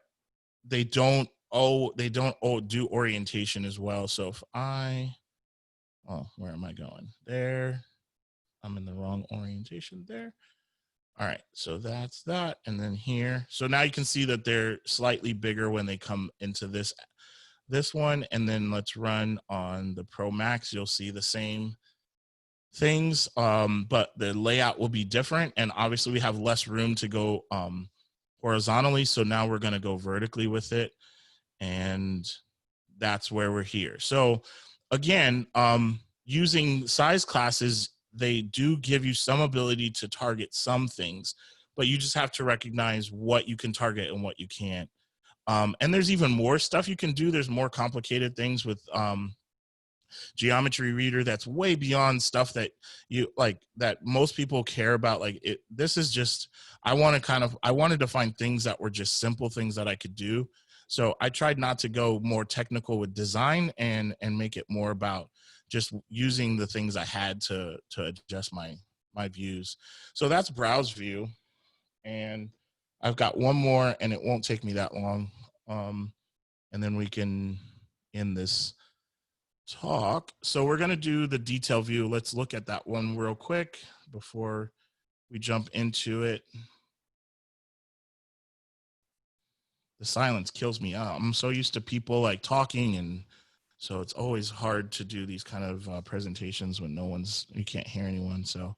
they don't do orientation as well. So if where am I going? There. I'm in the wrong orientation there. All right, so that's that. And then here, so now you can see that they're slightly bigger when they come into this one. And then let's run on the Pro Max. You'll see the same things, but the layout will be different. And obviously we have less room to go horizontally. So now we're going to go vertically with it. And that's where we're here. So again, using size classes, they do give you some ability to target some things, but you just have to recognize what you can target and what you can't. And there's even more stuff you can do. There's more complicated things with Geometry Reader that's way beyond stuff that that most people care about. This is just, I wanted to find things that were just simple things that I could do. So I tried not to go more technical with design and make it more about just using the things I had to adjust my views. So that's browse view. And I've got one more, and it won't take me that long. And then we can end this talk. So we're going to do the detail view. Let's look at that one real quick before we jump into it. The silence kills me out. I'm so used to people talking, and so it's always hard to do these kind of presentations when you can't hear anyone. So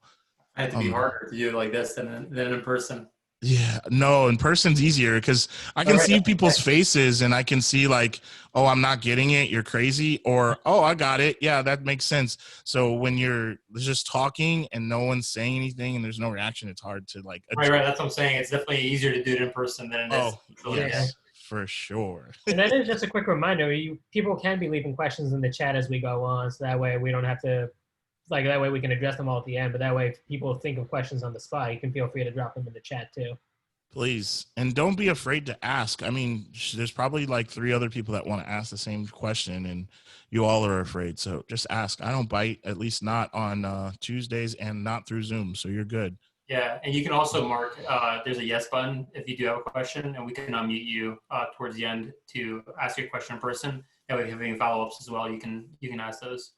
I had to be harder to do it like this than in person. Yeah, no, in person's easier because I can All right. see people's faces and I can see like, oh, I'm not getting it, you're crazy, or oh, I got it. Yeah, that makes sense. So when you're just talking and no one's saying anything and there's no reaction, it's hard to like Right. That's what I'm saying. It's definitely easier to do it in person than it is. Oh, virtually. yes, for sure. And that is just a quick reminder. People can be leaving questions in the chat as we go on, so that way we don't have to, like, that way we can address them all at the end. But that way, if people think of questions on the spot, you can feel free to drop them in the chat too. Please. And don't be afraid to ask. I mean, there's probably like 3 other people that want to ask the same question and you all are afraid. So just ask. I don't bite, at least not on Tuesdays and not through Zoom. So you're good. Yeah, and you can also mark, there's a yes button if you do have a question, and we can unmute you towards the end to ask your question in person. That way, if you have any follow-ups as well, you can ask those.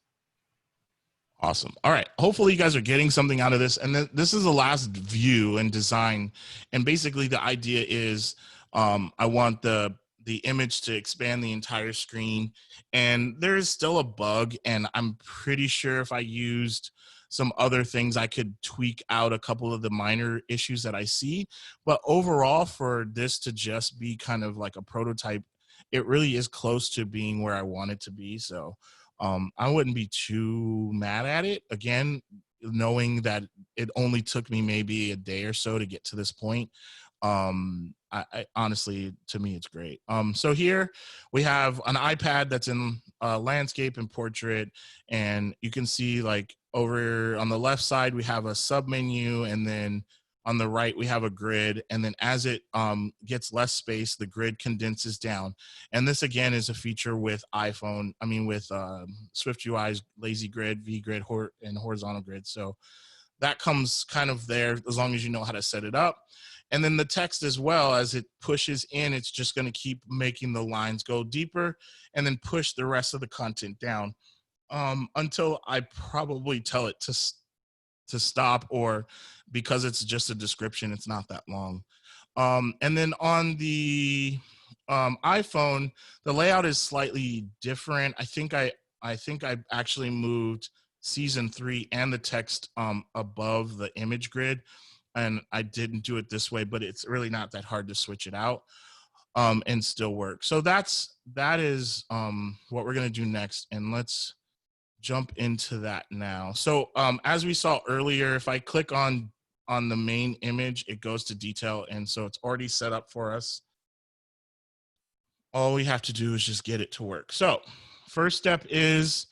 Awesome. All right. Hopefully you guys are getting something out of this. And this is the last view and design. And basically the idea is I want the image to expand the entire screen. And there is still a bug. And I'm pretty sure if I used some other things, I could tweak out a couple of the minor issues that I see. But overall, for this to just be kind of like a prototype, it really is close to being where I want it to be. So I wouldn't be too mad at it. Again, knowing that it only took me maybe a day or so to get to this point. I honestly, to me, it's great. So here we have an iPad that's in landscape and portrait, and you can see like over on the left side, we have a sub menu, and then on the right, we have a grid, and then as it gets less space, the grid condenses down. And this, again, is a feature with with SwiftUI's lazy grid, V-grid, and horizontal grid. So that comes kind of there as long as you know how to set it up. And then the text as well, as it pushes in, it's just going to keep making the lines go deeper and then push the rest of the content down until I probably tell it to stop, or because it's just a description, it's not that long. And then on the iPhone, the layout is slightly different. I think I actually moved season 3 and the text above the image grid, and I didn't do it this way, but it's really not that hard to switch it out and still work. So that is what we're gonna do next, and let's jump into that now. So as we saw earlier, if I click on the main image, it goes to detail, and so it's already set up for us. All we have to do is just get it to work. So first step is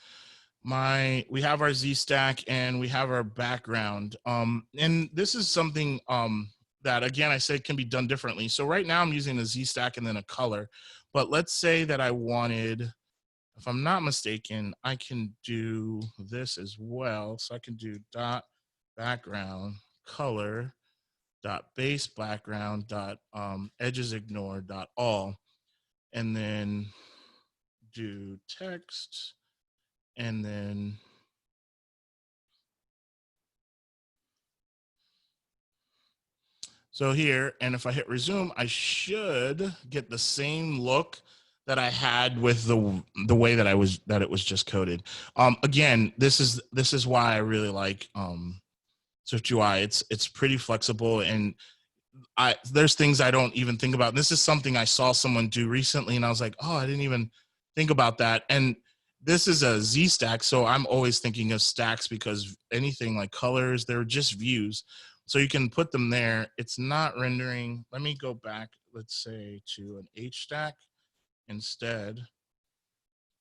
we have our Z stack and we have our background. And this is something that, again, I said can be done differently. So right now I'm using a Z stack and then a color, but let's say that I wanted, if I'm not mistaken, I can do this as well. So I can do dot background color dot base background dot edges ignore dot all, and then do text, and then so here, and if I hit resume, I should get the same look that I had with the way that it was just coded. Again, this is why I really like SwiftUI. It's pretty flexible, and there's things I don't even think about. This is something I saw someone do recently, and I was like, oh, I didn't even think about that. And this is a Z stack, so I'm always thinking of stacks because anything like colors, they're just views. So you can put them there. It's not rendering. Let me go back, let's say, to an H stack instead.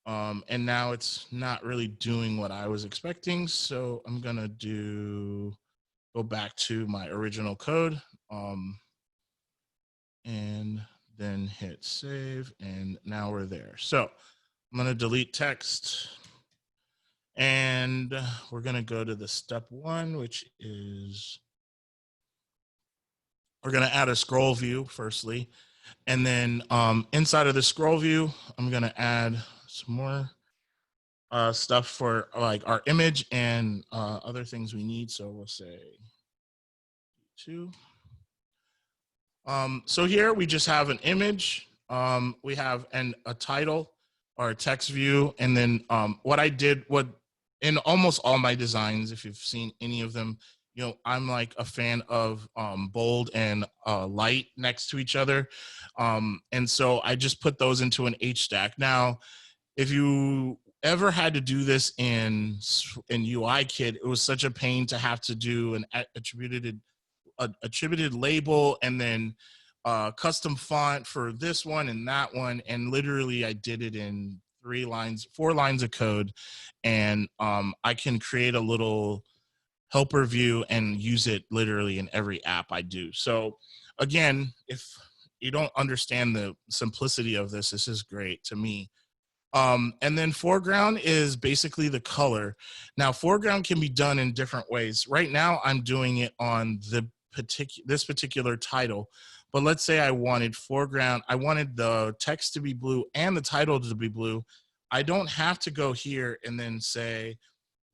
And now it's not really doing what I was expecting. So I'm gonna go back to my original code and then hit save. And now we're there. So I'm gonna delete text. And we're gonna go to the step 1, which is we're gonna add a scroll view firstly. And then inside of the scroll view, I'm gonna add some more stuff for like our image and other things we need. So we'll say 2. So here we just have an image. We have a title or a text view. And then what in almost all my designs, if you've seen any of them, you know, I'm like a fan of bold and light next to each other. And so I just put those into an H stack. Now, if you ever had to do this in UI Kit, it was such a pain to have to do an attributed label and then custom font for this one and that one. And literally I did it in 4 lines of code. And I can create a little helper view and use it literally in every app I do. So again, if you don't understand the simplicity of this, this is great to me. And then foreground is basically the color. Now, foreground can be done in different ways. Right now, I'm doing it on this particular title. But let's say I wanted foreground, I wanted the text to be blue and the title to be blue. I don't have to go here and then say,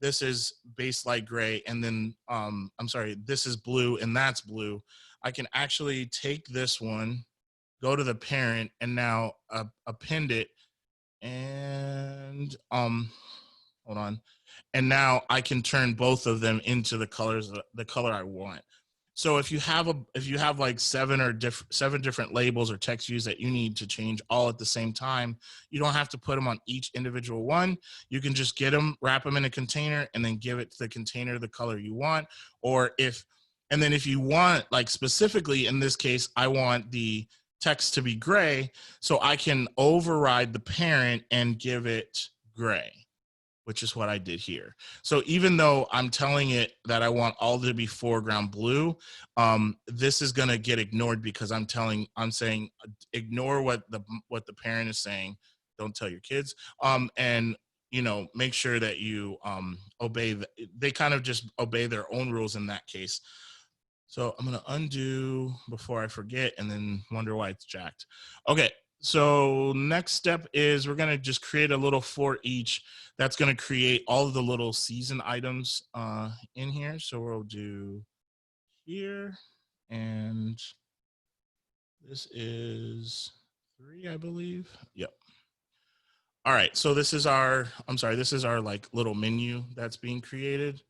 this is base light gray, and then, I'm sorry, this is blue and that's blue. I can actually take this one, go to the parent, and now append it. And hold on, and now I can turn both of them into the colors, the color I want. So if you have like 7 different labels or text views that you need to change all at the same time, you don't have to put them on each individual one. You can just get them, wrap them in a container, and then give it to the container the color you want. And then if you want, like specifically in this case, I want the text to be gray, so I can override the parent and give it gray, which is what I did here. So even though I'm telling it that I want all to be foreground blue, this is gonna get ignored because I'm saying ignore what the parent is saying. Don't tell your kids, and you know, make sure that you obey. They kind of just obey their own rules in that case. So I'm gonna undo before I forget and then wonder why it's jacked. Okay, so next step is we're gonna just create a little for each that's gonna create all of the little season items in here. So we'll do here, and this is 3, I believe. Yep. All right, so this is our like little menu that's being created.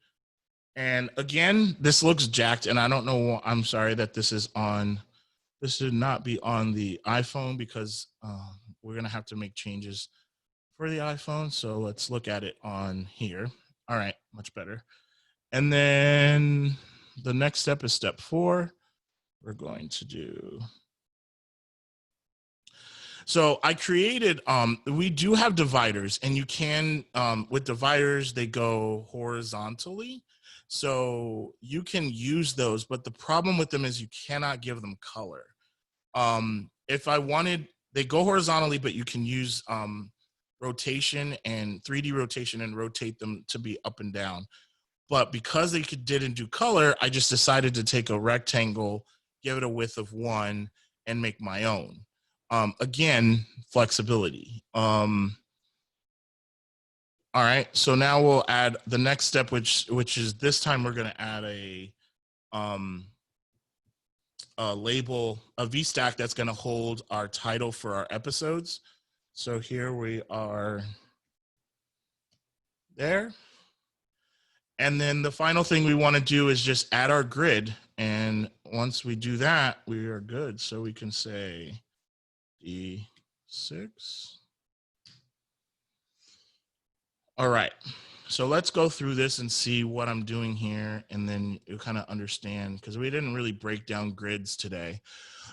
And again, this looks jacked, and I don't know. I'm sorry that this should not be on the iPhone because we're gonna have to make changes for the iPhone. So let's look at it on here. All right, much better. And then the next step is step 4. We're going to do. So I created, we do have dividers, and you can, with dividers, they go horizontally. So you can use those, but the problem with them is you cannot give them color. If I wanted, they go horizontally, but you can use rotation and 3D rotation and rotate them to be up and down. But because they didn't do color, I just decided to take a rectangle, give it a width of 1, and make my own. Again, flexibility. All right, so now we'll add the next step, which is this time we're going to add a label, a VStack that's going to hold our title for our episodes. So here we are there. And then the final thing we want to do is just add our grid. And once we do that, we are good. So we can say D6. All right, so let's go through this and see what I'm doing here, and then you kind of understand, because we didn't really break down grids today.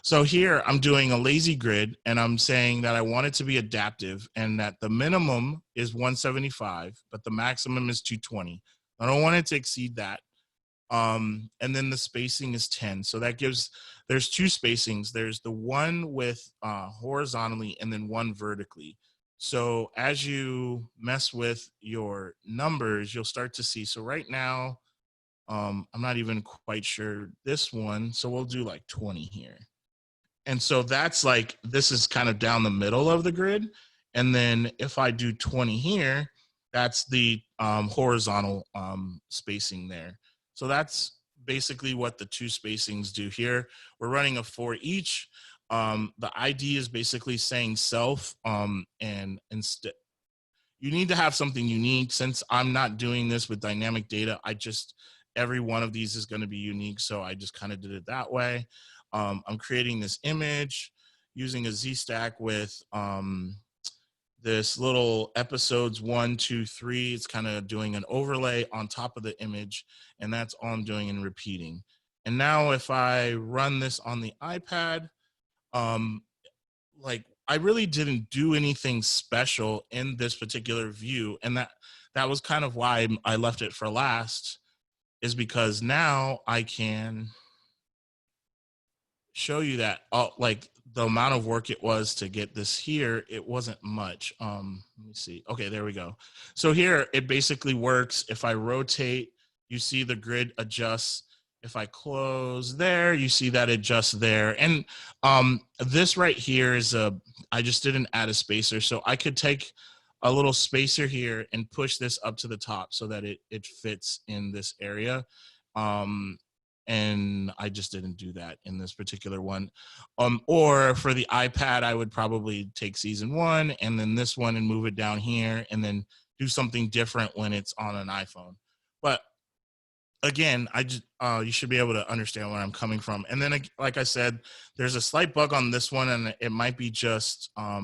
So here I'm doing a lazy grid, and I'm saying that I want it to be adaptive and that the minimum is 175, but the maximum is 220. I don't want it to exceed that. And then the spacing is 10. So that gives, there's 2 spacings. There's the one with horizontally and then one vertically. So as you mess with your numbers, you'll start to see. So right now, I'm not even quite sure this one. So we'll do like 20 here. And so that's like, this is kind of down the middle of the grid. And then if I do 20 here, that's the horizontal spacing there. So that's basically what the 2 spacings do here. We're running a for each. The ID is basically saying self, and instead you need to have something unique. Since I'm not doing this with dynamic data, I just every one of these is going to be unique. So I just kind of did it that way. I'm creating this image using a Z-stack with this little episodes 1, 2, 3. It's kind of doing an overlay on top of the image, and that's all I'm doing and repeating. And now if I run this on the iPad, like I really didn't do anything special in this particular view. And that was kind of why I left it for last, is because now I can show you that like the amount of work it was to get this here, it wasn't much. Let me see. Okay, there we go. So here it basically works. If I rotate, you see the grid adjusts. If I close there, you see that it adjusts there. And this right here is I just didn't add a spacer. So I could take a little spacer here and push this up to the top so that it fits in this area. And I just didn't do that in this particular one. Or for the iPad, I would probably take season 1 and then this one and move it down here and then do something different when it's on an iPhone. But again, you should be able to understand where I'm coming from. And then, like I said, there's a slight bug on this one, and it might be just, I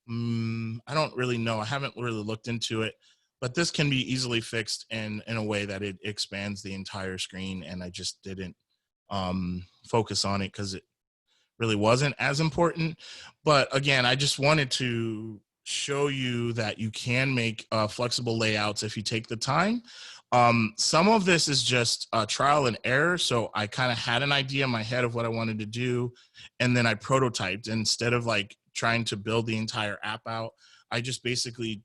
don't really know. I haven't really looked into it, but this can be easily fixed in a way that it expands the entire screen, and I just didn't focus on it because it really wasn't as important. But again, I just wanted to show you that you can make flexible layouts if you take the time. Some of this is just trial and error. So I kind of had an idea in my head of what I wanted to do, and then I prototyped. Instead of like trying to build the entire app out, I just basically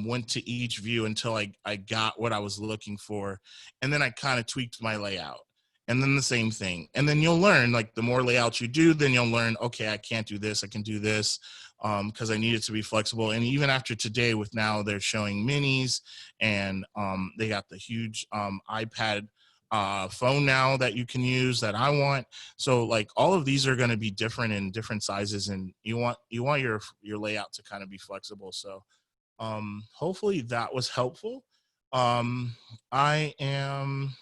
went to each view until I got what I was looking for. And then I kind of tweaked my layout. And then the same thing. And then you'll learn, like the more layouts you do, then you'll learn, okay, I can't do this, I can do this, because I need it to be flexible. And even after today, with now they're showing minis, and they got the huge iPad phone now that you can use that I want. So like all of these are going to be different in different sizes, and you want your layout to kind of be flexible. So hopefully that was helpful. I am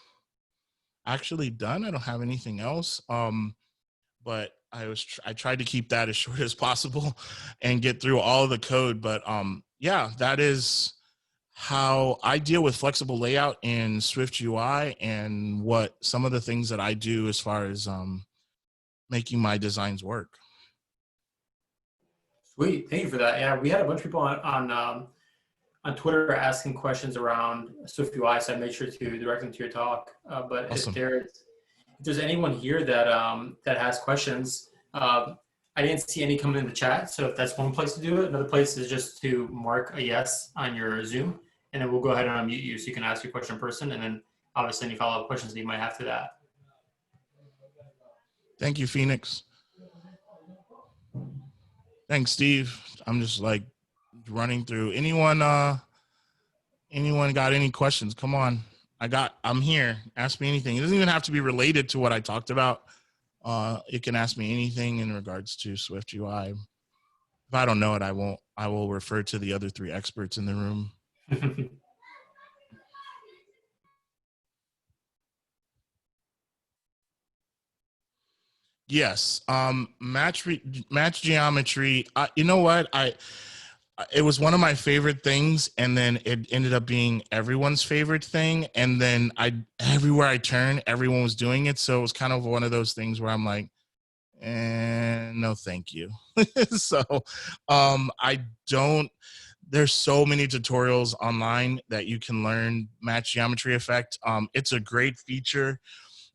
actually done. I don't have anything else. But I tried to keep that as short as possible and get through all of the code. But yeah, that is how I deal with flexible layout in SwiftUI, and what some of the things that I do as far as making my designs work. Sweet, thank you for that. Yeah, we had a bunch of people on Twitter asking questions around SwiftUI, so I made sure to direct them to your talk. But Awesome. if there's anyone here that that has questions, I didn't see any coming in the chat. So if that's one place to do it, another place is just to mark a yes on your Zoom, and then we'll go ahead and unmute you so you can ask your question in person, and then obviously any follow-up questions that you might have to that. Thank you, Phoenix. Thanks, Steve. I'm just like running through. Anyone got any questions? Come on. I'm here. Ask me anything. It doesn't even have to be related to what I talked about. You can ask me anything in regards to SwiftUI. If I don't know it, I will refer to the other 3 experts in the room. Yes. Match geometry. You know what? It was one of my favorite things, and then it ended up being everyone's favorite thing. And then everywhere I turned, everyone was doing it. So it was kind of one of those things where I'm like, no, thank you. So there's so many tutorials online that you can learn match geometry effect. It's a great feature.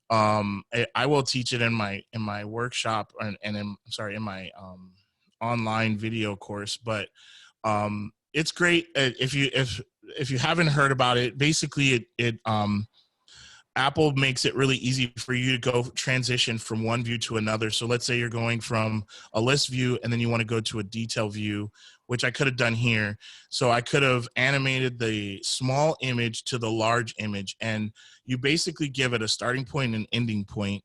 I will teach it in my workshop, and in my online video course, but it's great. If you haven't heard about it, basically Apple makes it really easy for you to go transition from one view to another. So let's say you're going from a list view and then you want to go to a detail view, which I could have done here. So I could have animated the small image to the large image, and you basically give it a starting point and ending point.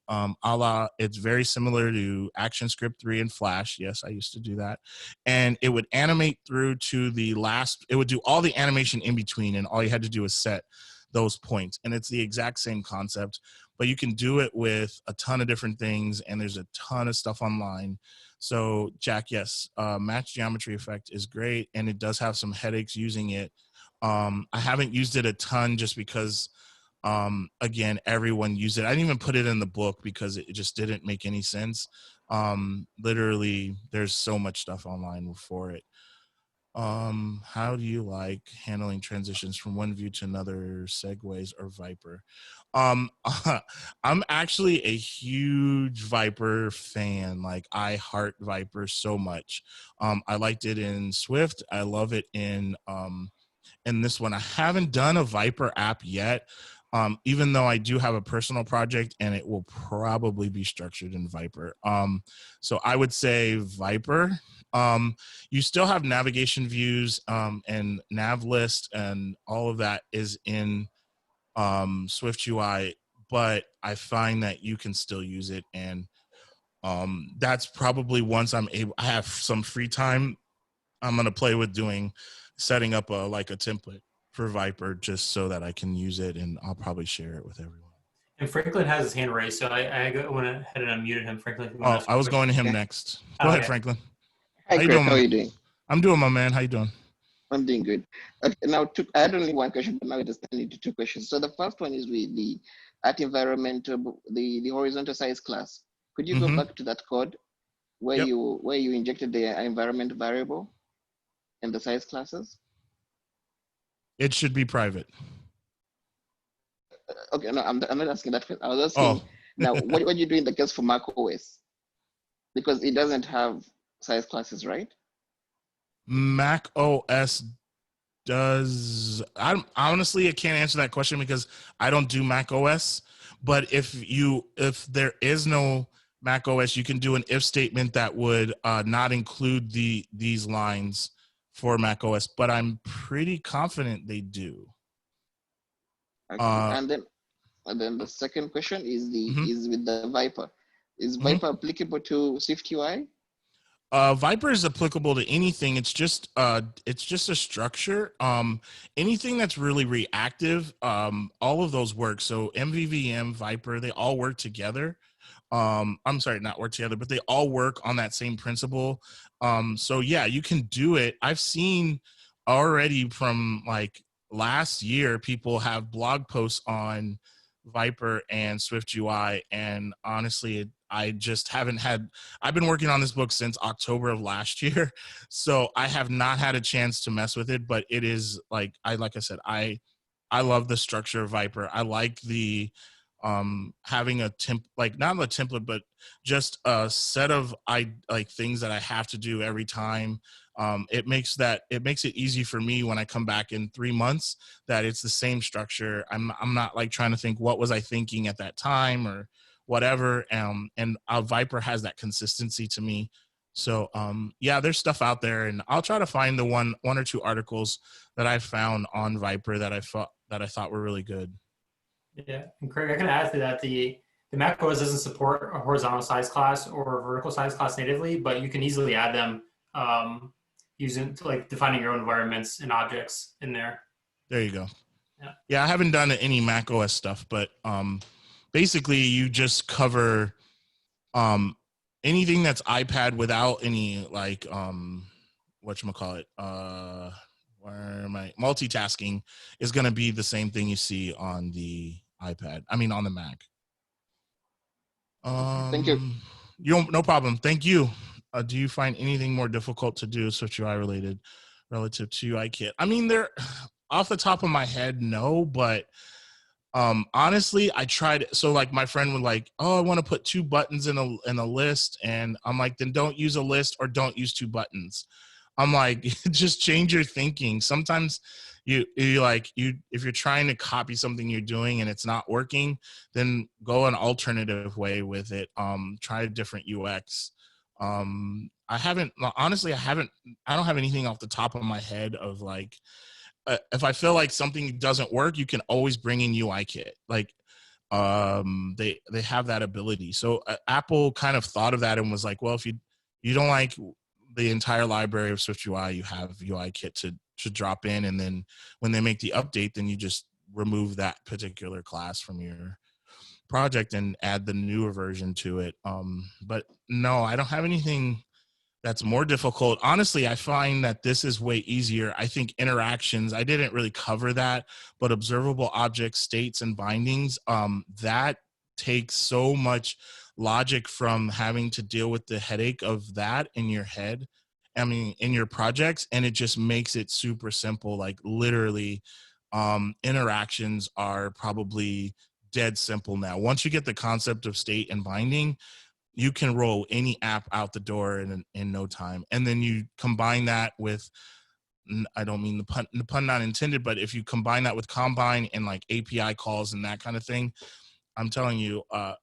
It's very similar to ActionScript 3 in Flash. Yes, I used to do that. And it would animate through to the last, it would do all the animation in between, and all you had to do was set those points. And it's the exact same concept, but you can do it with a ton of different things, and there's a ton of stuff online. So Jack, yes, match geometry effect is great, and it does have some headaches using it. I haven't used it a ton just because, again, everyone used it. I didn't even put it in the book because it just didn't make any sense. Literally, there's so much stuff online for it. How do you like handling transitions from one view to another, segues or Viper? I'm actually a huge Viper fan. Like, I heart Viper so much. I liked it in Swift. I love it in this one. I haven't done a Viper app yet, even though I do have a personal project, and it will probably be structured in Viper. So I would say Viper. You still have navigation views and nav list, and all of that is in SwiftUI, but I find that you can still use it. And that's probably once I have some free time, I'm going to play with setting up a template for Viper just so that I can use it, and I'll probably share it with everyone. And Franklin has his hand raised, so I went ahead and unmuted him. Franklin, if you want to ask I was a going to him Yeah. next. Go ahead, Franklin. Hi, How you Craig. doing, How are you doing? I'm doing, my man. How you doing? I'm doing good. Okay, now, I had only one question, but now it is turning into two questions. So the first one is with the at environment, the horizontal size class. Could you go back to that code where Yep. you injected the environment variable and the size classes? It should be private. Okay, no, I'm not asking that. I was asking now, what do you do in the case for Mac OS? Because it doesn't have size classes, right? Mac OS does. I can't answer that question because I don't do Mac OS. But if there is no Mac OS, you can do an if statement that would not include these lines for Mac OS. But I'm pretty confident they do. Okay. And then the second question is is with the Viper. Is Viper applicable to SwiftUI? Viper is applicable to anything. It's just a structure. Anything that's really reactive, all of those work. So MVVM, Viper, they all work together. I'm sorry, not work together, but they all work on that same principle. So yeah, you can do it. I've seen already from last year, people have blog posts on Viper and SwiftUI, and honestly, I just haven't had. I've been working on this book since October of last year, so I have not had a chance to mess with it. But it is like I said, I love the structure of Viper. I like the having not a template, but just a set of things that I have to do every time. It makes it easy for me when I come back in 3 months that it's the same structure. I'm not trying to think what was I thinking at that time or whatever. And Viper has that consistency to me. So yeah, there's stuff out there, and I'll try to find the one or two articles that I found on Viper that I thought were really good. Yeah, and Craig, I can add to that the Mac OS doesn't support a horizontal size class or a vertical size class natively, but you can easily add them using defining your own environments and objects in there. There you go. Yeah, I haven't done any Mac OS stuff, but basically you just cover anything that's iPad without any whatchamacallit, where am I? Multitasking is going to be the same thing you see on the iPad. I mean, on the Mac. Thank you. No problem. Thank you. Do you find anything more difficult to do SwiftUI related relative to UIKit? I mean, they're off the top of my head, no, but honestly, I tried. So my friend would I want to put 2 buttons in a list, and I'm like, then don't use a list or don't use 2 buttons. I'm like, just change your thinking. Sometimes if you're trying to copy something you're doing and it's not working, then go an alternative way with it. Try a different UX. I don't have anything off the top of my head of if I feel like something doesn't work, you can always bring in UIKit. They have that ability. So Apple kind of thought of that and was like, well, if you don't like the entire library of SwiftUI, you have UIKit to drop in, and then when they make the update, then you just remove that particular class from your project and add the newer version to it. But no, I don't have anything that's more difficult. Honestly, I find that this is way easier. I think interactions, I didn't really cover that, but observable objects, states, and bindings, that takes so much logic from having to deal with the headache of that in your head. I mean, in your projects, and it just makes it super simple. Like literally, interactions are probably dead simple now. Once you get the concept of state and binding, you can roll any app out the door in no time. And then you combine that with, I don't mean the pun not intended, but if you combine that with Combine and like API calls and that kind of thing, I'm telling you,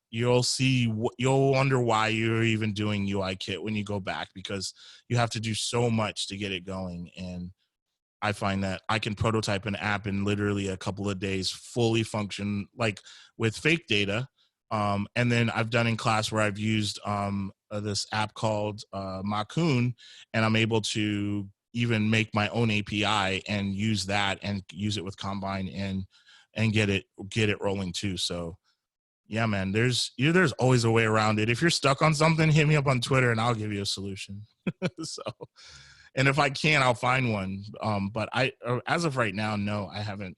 you'll wonder why you're even doing UI kit when you go back, because you have to do so much to get it going. And I find that I can prototype an app in literally a couple of days, fully function, like with fake data. And then I've done in class where I've used this app called Makun, and I'm able to even make my own API and use that and use it with Combine and get it rolling too. So yeah, man, there's always a way around it. If you're stuck on something, hit me up on Twitter and I'll give you a solution. So, and if I can, I'll find one. But as of right now, no, I haven't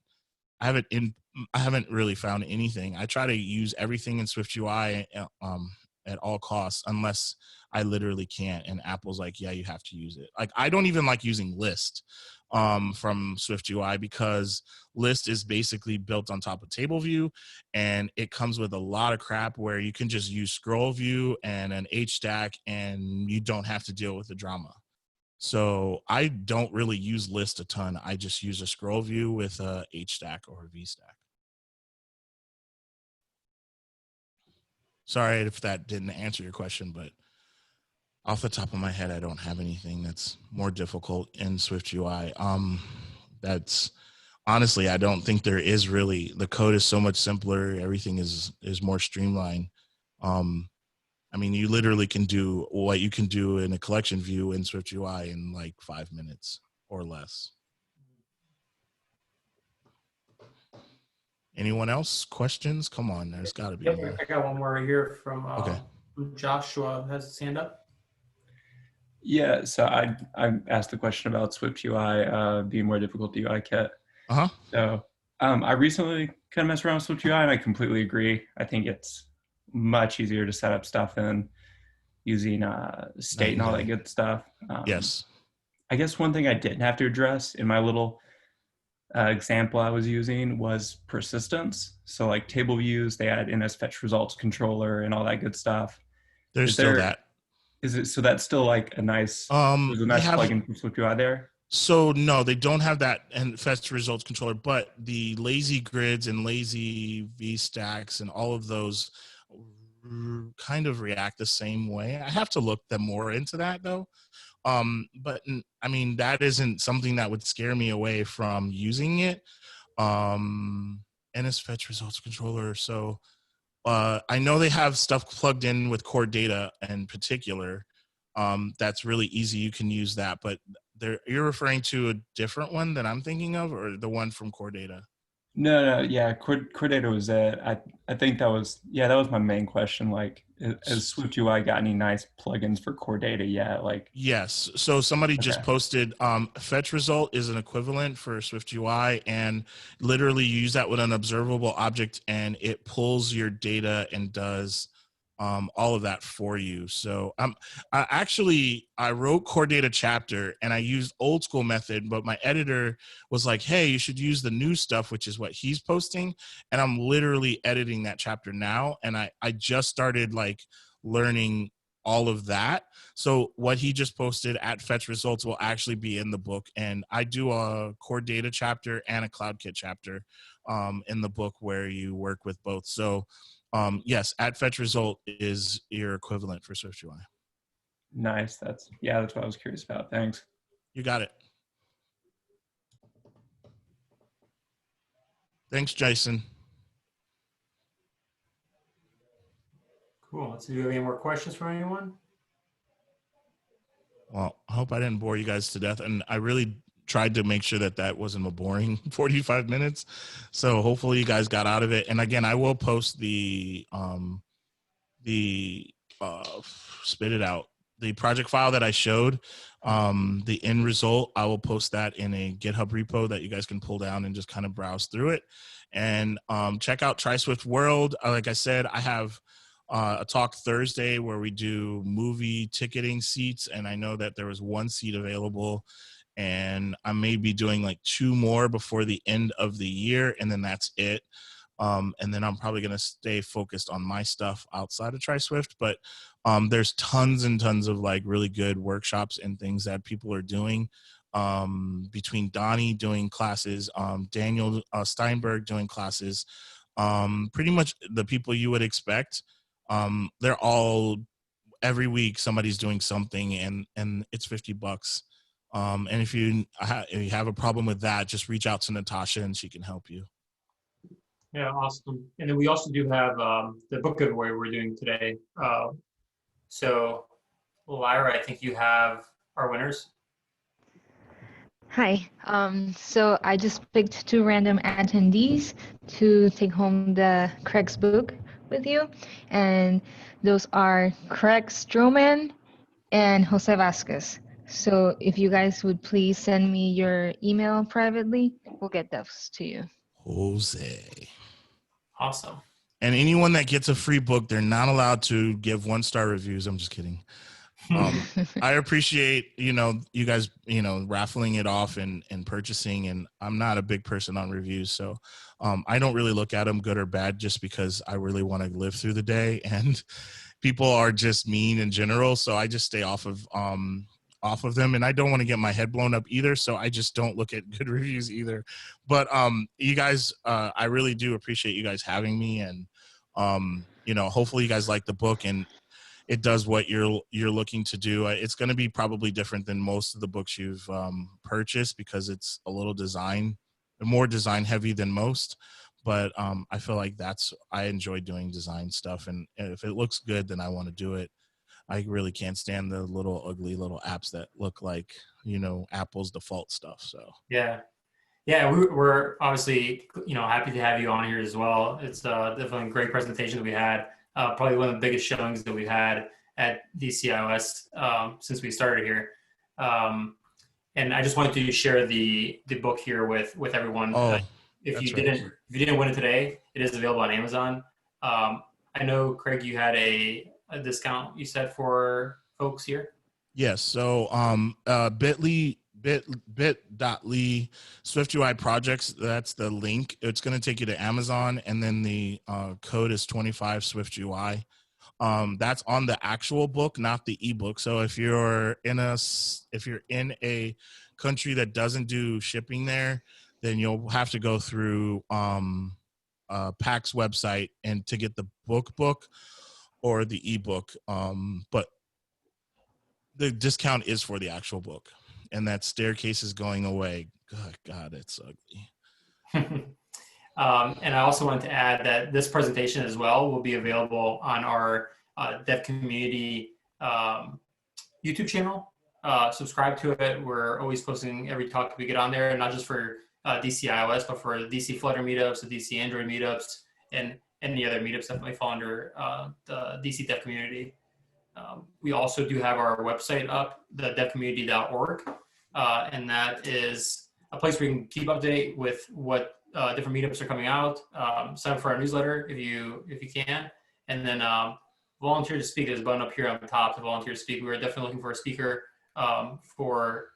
really found anything. I try to use everything in SwiftUI at all costs, unless I literally can't. And Apple's like, yeah, you have to use it. Like, I don't even like using List from SwiftUI, because List is basically built on top of table view, and it comes with a lot of crap where you can just use scroll view and an H stack, and you don't have to deal with the drama. So I don't really use List a ton. I just use a scroll view with a H stack or a V stack. Sorry if that didn't answer your question, but off the top of my head, I don't have anything that's more difficult in SwiftUI. That's honestly, I don't think there is really. The code is so much simpler. Everything is more streamlined. I mean, you literally can do what you can do in a collection view in SwiftUI in like 5 minutes or less. Anyone else? Questions? Come on, there's got to be more. I got one more right here from Okay. Joshua has his hand up. Yeah, so I asked the question about SwiftUI being more difficult to UI kit. So I recently kind of messed around with SwiftUI, and I completely agree. I think it's much easier to set up stuff in using state and all that good stuff. Yes. I guess one thing I didn't have to address in my little example I was using was persistence. So like table views, they add NS fetch results controller and all that good stuff. There's still that. Is it, so that's still like a nice, there's a nice plugin from SwiftUI there? So no, they don't have that and fetch results controller, but the lazy grids and lazy VStacks and all of those kind of react the same way. I have to look them more into that though. But I mean, that isn't something that would scare me away from using it. NS fetch results controller. So I know they have stuff plugged in with core data in particular. That's really easy. You can use that, but you're referring to a different one that I'm thinking of, or the one from core data? No, yeah, core data was it. I think that was my main question. Like, has SwiftUI got any nice plugins for core data yet? Like, yes. So somebody just posted fetch result is an equivalent for SwiftUI, and literally you use that with an observable object, and it pulls your data and does all of that for you. So I wrote core data chapter and I used old school method, but my editor was like, hey, you should use the new stuff, which is what he's posting. And I'm literally editing that chapter now. And I just started like learning all of that. So what he just posted at fetch results will actually be in the book. And I do a core data chapter and a CloudKit chapter in the book where you work with both. So yes, at fetch result is your equivalent for SwiftUI. Nice. That's what I was curious about. Thanks. You got it. Thanks, Jason. Cool. Let's see. Do we have any more questions from anyone? Well, I hope I didn't bore you guys to death. And I really tried to make sure that that wasn't a boring 45 minutes. So hopefully you guys got out of it. And again, I will post the spit it out, the project file that I showed, the end result. I will post that in a GitHub repo that you guys can pull down and just kind of browse through it. And check out TriSwift World. Like I said, I have a talk Thursday where we do movie ticketing seats, and I know that there was 1 seat available, and I may be doing like 2 more before the end of the year, and then that's it. And then I'm probably going to stay focused on my stuff outside of TriSwift, but there's tons and tons of like really good workshops and things that people are doing, between Donnie doing classes, Daniel Steinberg doing classes, pretty much the people you would expect. They're all, every week somebody's doing something, and it's $50. And if you have a problem with that, just reach out to Natasha and she can help you. Yeah, awesome. And then we also do have the book giveaway we're doing today. So, Lyra, I think you have our winners. Hi. So I just picked 2 random attendees to take home the Craig's book with you. And those are Craig Stroman and Jose Vasquez. So if you guys would please send me your email privately, we'll get those to you. Jose. Awesome. And anyone that gets a free book, they're not allowed to give 1-star reviews. I'm just kidding. I appreciate, you guys, raffling it off and purchasing. And I'm not a big person on reviews. So I don't really look at them good or bad, just because I really want to live through the day, and people are just mean in general. So I just stay off of them, and I don't want to get my head blown up either. So I just don't look at good reviews either. But you guys, I really do appreciate you guys having me, and hopefully you guys like the book and it does what you're looking to do. It's going to be probably different than most of the books you've purchased, because it's a little more design heavy than most. But I feel like I enjoy doing design stuff, and if it looks good, then I want to do it. I really can't stand the little ugly little apps that look like, Apple's default stuff. So yeah, we're obviously happy to have you on here as well. It's definitely a great presentation that we had. Probably one of the biggest showings that we've had at DCiOS since we started here. And I just wanted to share the book here with everyone. If you didn't win it today, it is available on Amazon. I know, Craig, you had a discount, you said, for folks here. Yes. So bit.ly SwiftUI projects, that's the link. It's going to take you to Amazon, and then the code is 25 SwiftUI. That's on the actual book, not the ebook. So if you're in a country that doesn't do shipping there, then you'll have to go through PAC's website and to get the book or the ebook. But the discount is for the actual book, and that staircase is going away. God, it's ugly. And I also wanted to add that this presentation as well will be available on our Dev Community YouTube channel. Subscribe to it. We're always posting every talk we get on there, not just for DCiOS, but for DC Flutter meetups, the DC Android meetups, and any other meetups that might fall under the DC Dev Community. We also do have our website up, the devcommunity.org, and that is a place where you can keep up to date with what different meetups are coming out. Sign up for our newsletter if you can, and then volunteer to speak. There's a button up here on the top to volunteer to speak. We're definitely looking for a speaker for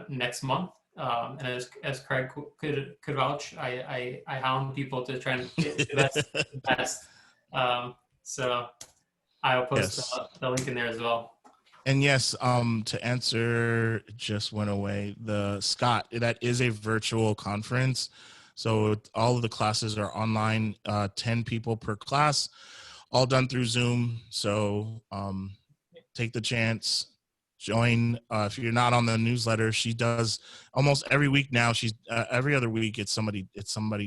next month. And as Craig could vouch, I hound people to try and get the best. So I'll post the link in there as well. And yes, to answer, just went away. The Scott, that is a virtual conference. So all of the classes are online, 10 people per class, all done through Zoom. So take the chance, join. If you're not on the newsletter, she does almost every week now. She's every other week. It's somebody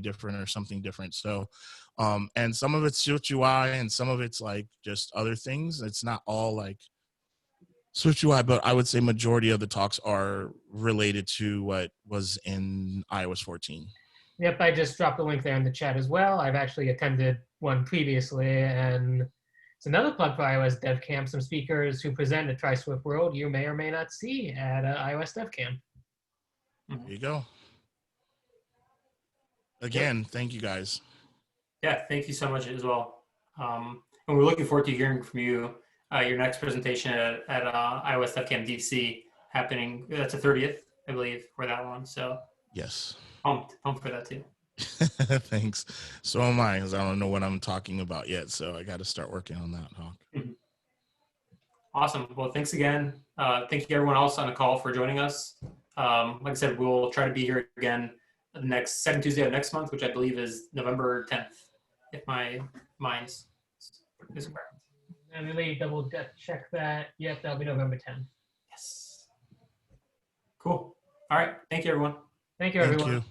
different or something different. So, and some of it's SwiftUI and some of it's like just other things. It's not all like SwiftUI, but I would say majority of the talks are related to what was in iOS 14. Yep, I just dropped the link there in the chat as well. I've actually attended one previously, and it's another plug for iOS Dev Camp. Some speakers who present at TriSwift World you may or may not see at iOS Dev Camp. There you go. Again, thank you guys. Yeah, thank you so much as well. And we're looking forward to hearing from you. Your next presentation at iOS Dev Camp DC happening. That's the 30th, I believe, for that one. So yes, pumped for that too. Thanks. So am I, because I don't know what I'm talking about yet. So I got to start working on that, Hawk. Awesome. Well, thanks again. Thank you everyone else on the call for joining us. Like I said, we'll try to be here again the next second Tuesday of next month, which I believe is November 10th, if my mind is correct. And really double check that. Yep, that'll be November 10th. Yes. Cool. All right. Thank you, everyone. Thank you, everyone. Thank you.